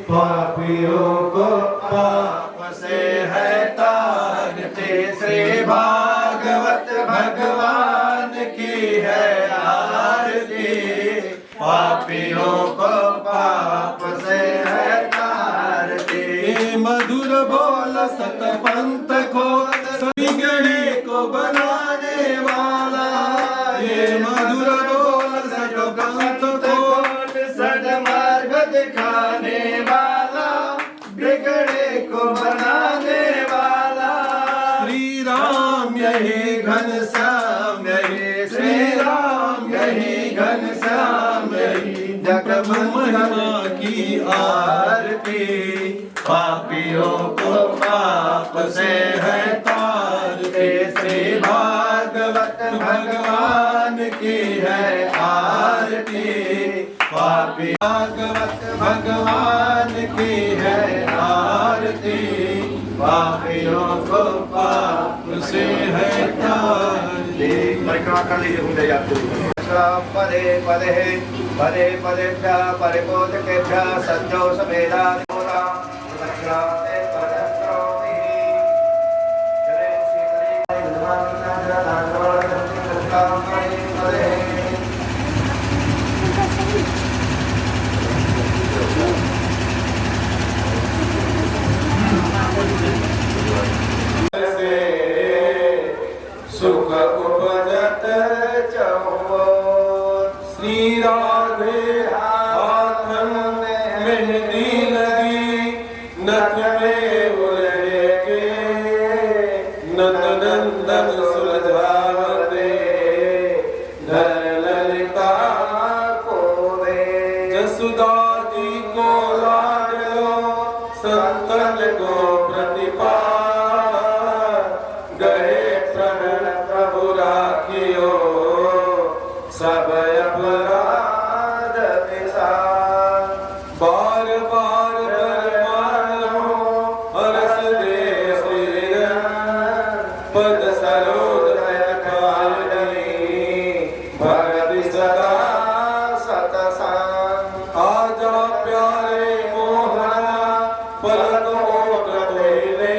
पापियों को पाप से है तारती। श्री भागवत भगवान की है आरती, पापियों को पाप से है तारती। ये मधुर बोल सतपंथ को बिगड़े को बनाने वाला, ये मधुर बोल सतपंथ को सन्मार्ग दिखाने वाला, बिगड़े को बनाने वाला। श्री राम यही घनश्याम यही, श्री राम यही घनश्याम यही, जगत महिमा की आरती, पापियों को पाप से है तारती। श्री भागवत भगवान की है आरती, पापी भागवत भगवान की है आरती, पापियों को पाप से है तारती। परिक्रमा कर लीजिए घूमते जाते पदे पदे पदे पदेभ्य परिपोतकेभ्य सज्जो समेधा सुख उपजत श्री राधे हाथन मेहंदी लगी, नथ में उलझे के नंद नंदन सुलझावते, धर ललिता को दे जसुदा जी को लाड लो, संतन को प्रतिपाल, पद सरोज पायनी भगति सदा सतसंग आजा प्यारे मोहना पलक ओट कोइले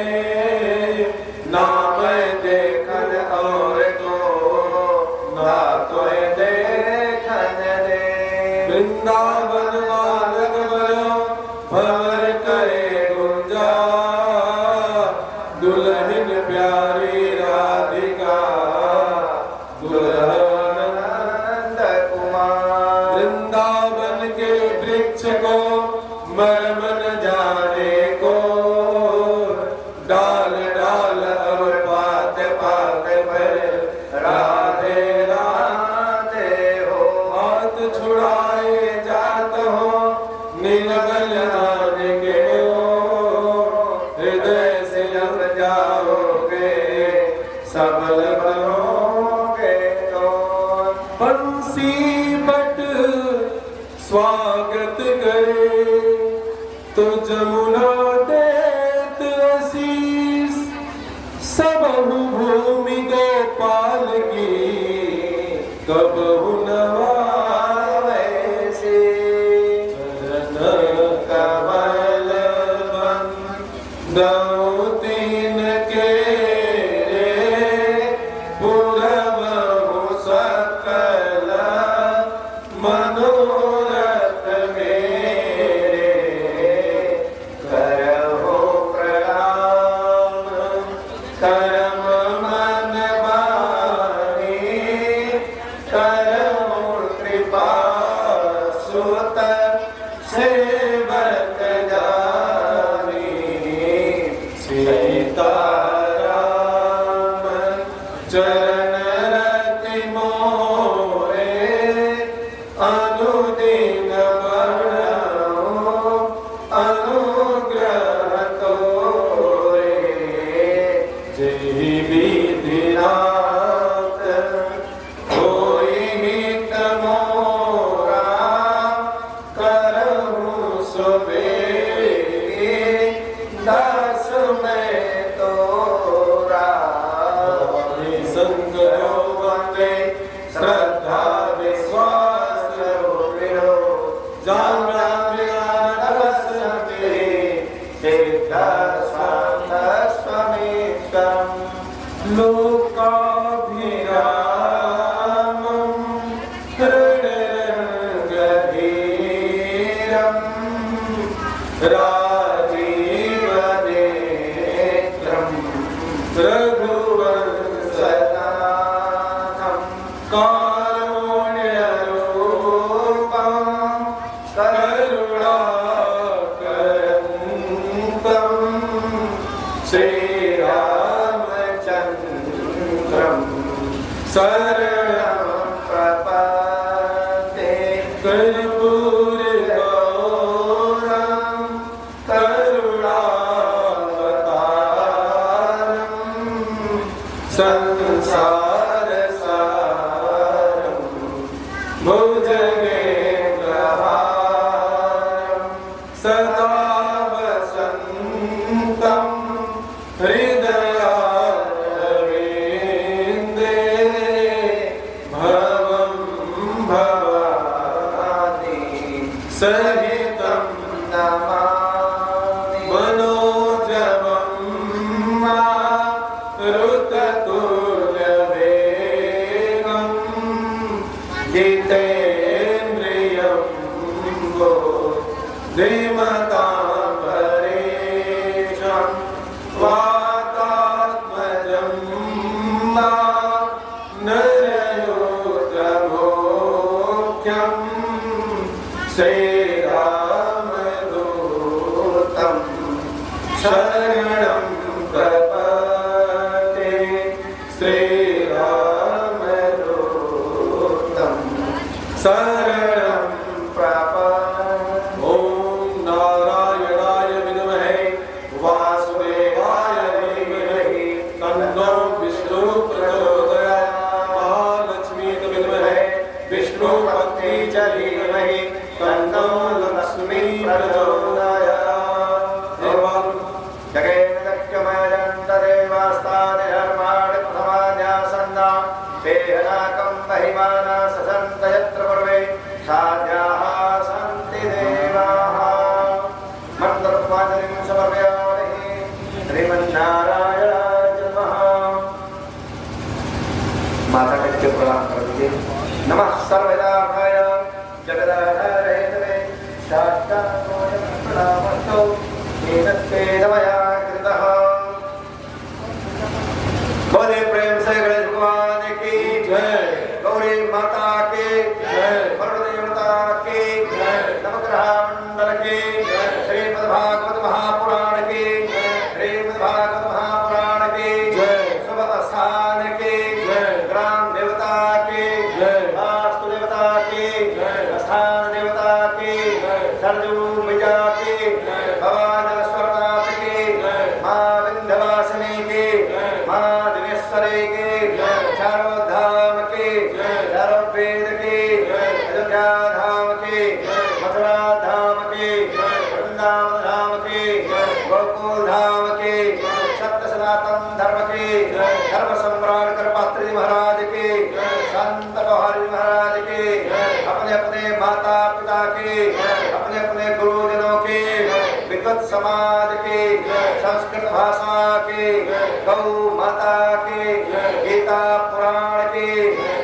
नाम देखन और तो ना तो देखन रे वृंदावन बालक बलो भवर करे गुंजा दुल्हन प्यारी राधिका दुल्हन नंद कुमार वृंदावन के वृक्ष को मर्म न जाने को डाल डाल अब पात पात पर राधे राधे हो हाथ छुड़ाए जात हो निर्बल नाने के हो हृदय से लग जाओगे सबल बनोगे तो बंसी बट स्वागत करे तो जमुना देत आशीष सबहु भूमि गोपाल की कबहु नवावे से चरण कमल बंदौ तीन के पूरबहु सकल मनोरथ मेरे करहु प्रणाम करम मन बानी करहु कृपा सुत सेवक जानी सीताराम चरण रति मोरे अनुदिन वर्णो अनुग्रह तोरे जय विधिनाथ होई हित मोरा करहु सुबेगी दास में तोरा संग वंदे श्रद्धा विश्वास विरो जान सिद्ध स्वांत स्वमीशम लोकाभिरामं हृदयंगधीरं राजीवनेत्रं रघुवंशनाथं कारुण्यरूपं करुणाकरं श्रीरामचन्द्रं शरणं प्रपद्ये कर्पूरगौरं करुणावतारं संसारसारं भुजगेन्द्रहारं सदा वसन्तं हृदयारविन्दे भवं भवानि सहितं नमामि मनोजवं मारुततुल्यवेगं जितेन्द्रियं बुद्धिमतां वातात्मजं नरयोगमोख्यं श्रीरामदूतं शरणं प्रपद्ये श्रीरामदूतं शरणं प्रपद्ये ॐ नारायणाय विद्महे वासुदेवाय धीमहि तन्नो विष्णु प्रचोदयात् महालक्ष्मी विद्महे विष्णुपत्नी च धीमहि तन्नो लक्ष्मी प्रचोदयात्। जगेन्द्रमयन्तदेवास्तानि धर्माणि माता टेक के प्रणाम कर दीजिए। नमः सर्वदाय जगदाधारे तवे शास्त्राय प्रणामस्तु एतत्ते नमया कृतः। बोले प्रेम से गणेश भगवान की जय, गौरी माता की जय, वरुण देवता की जय, नवग्रह मंडल की जय, श्रीमद्भागवत महापुराण की जय, श्रीमद्भागवत महापुराण की जय, सुबह स्थान की जय, ग्राम देवता की जय, वास्तु देवता की जय, स्थान देवता की जय, सरजू मैया की जय, भवानी स्वरनाथ की जय, मां विंध्यवासिनी की जय, मां दिनेश्वरी की जय, चारों धाम की जय, चारों वेद की जय, अयोध्या धाम की जय, मथुरा धाम की जय, वृंदावन धाम की जय, गोकुल धाम की जय, सत्य सनातन धर्म की जय, धर्म सम्राट कृपात्री महाराज की जय, संत बहारी महाराज की जय, अपने अपने माता पिता की जय, अपने अपने गुरुजनों की जय, विद्वत समाज की जय, संस्कृत भाषा की जय, गौ माता की जय, गीता पुराण की जय,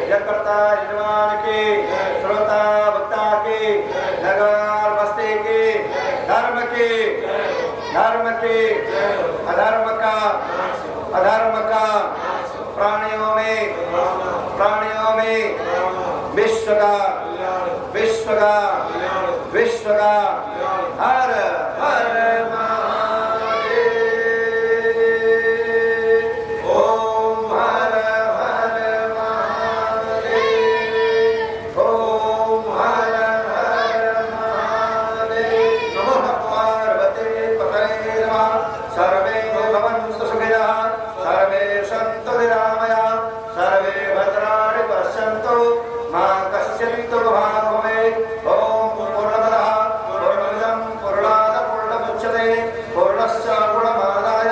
जगकर्ता यजमान की जय, श्रोता भक्ता की जय, नगर बस्ती की धर्म की धर्म की अधर्म का प्राणियों में विश्व का हर हर महादेव। ओम हर हर महादेव। ओम हर हर महादेव। नमः पार्वती पतये नमः। सर्वे भवन्तु सुखिनः, सर्वे सन्तु निरामयाः, सर्वे भद्राणि पश्यन्तु मा कश्चित् दुर्भाग्यं भवेत्। ओम पूर्णमदः पूर्णमिदं पूर्णात् पूर्णमुच्यते पूर्णस्य पूर्णमादाय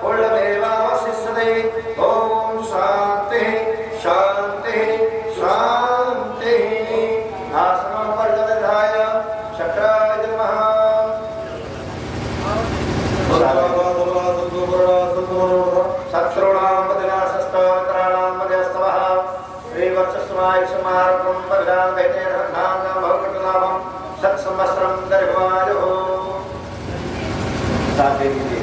पूर्णमेवावशिष्यते। ओम शांति शांति शांति। आसनं पर्यवधाय चक्राय नमः। शत्रूणां विनाशस्तोत्राणां मध्यस्थवः श्रीवत्सस्माय समारकं भगवान् वैद्यरन्धानं भवकटलाभं सत्संवत्सरं दीर्घमायुः। साथ दीजिए।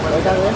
बैठा हुआ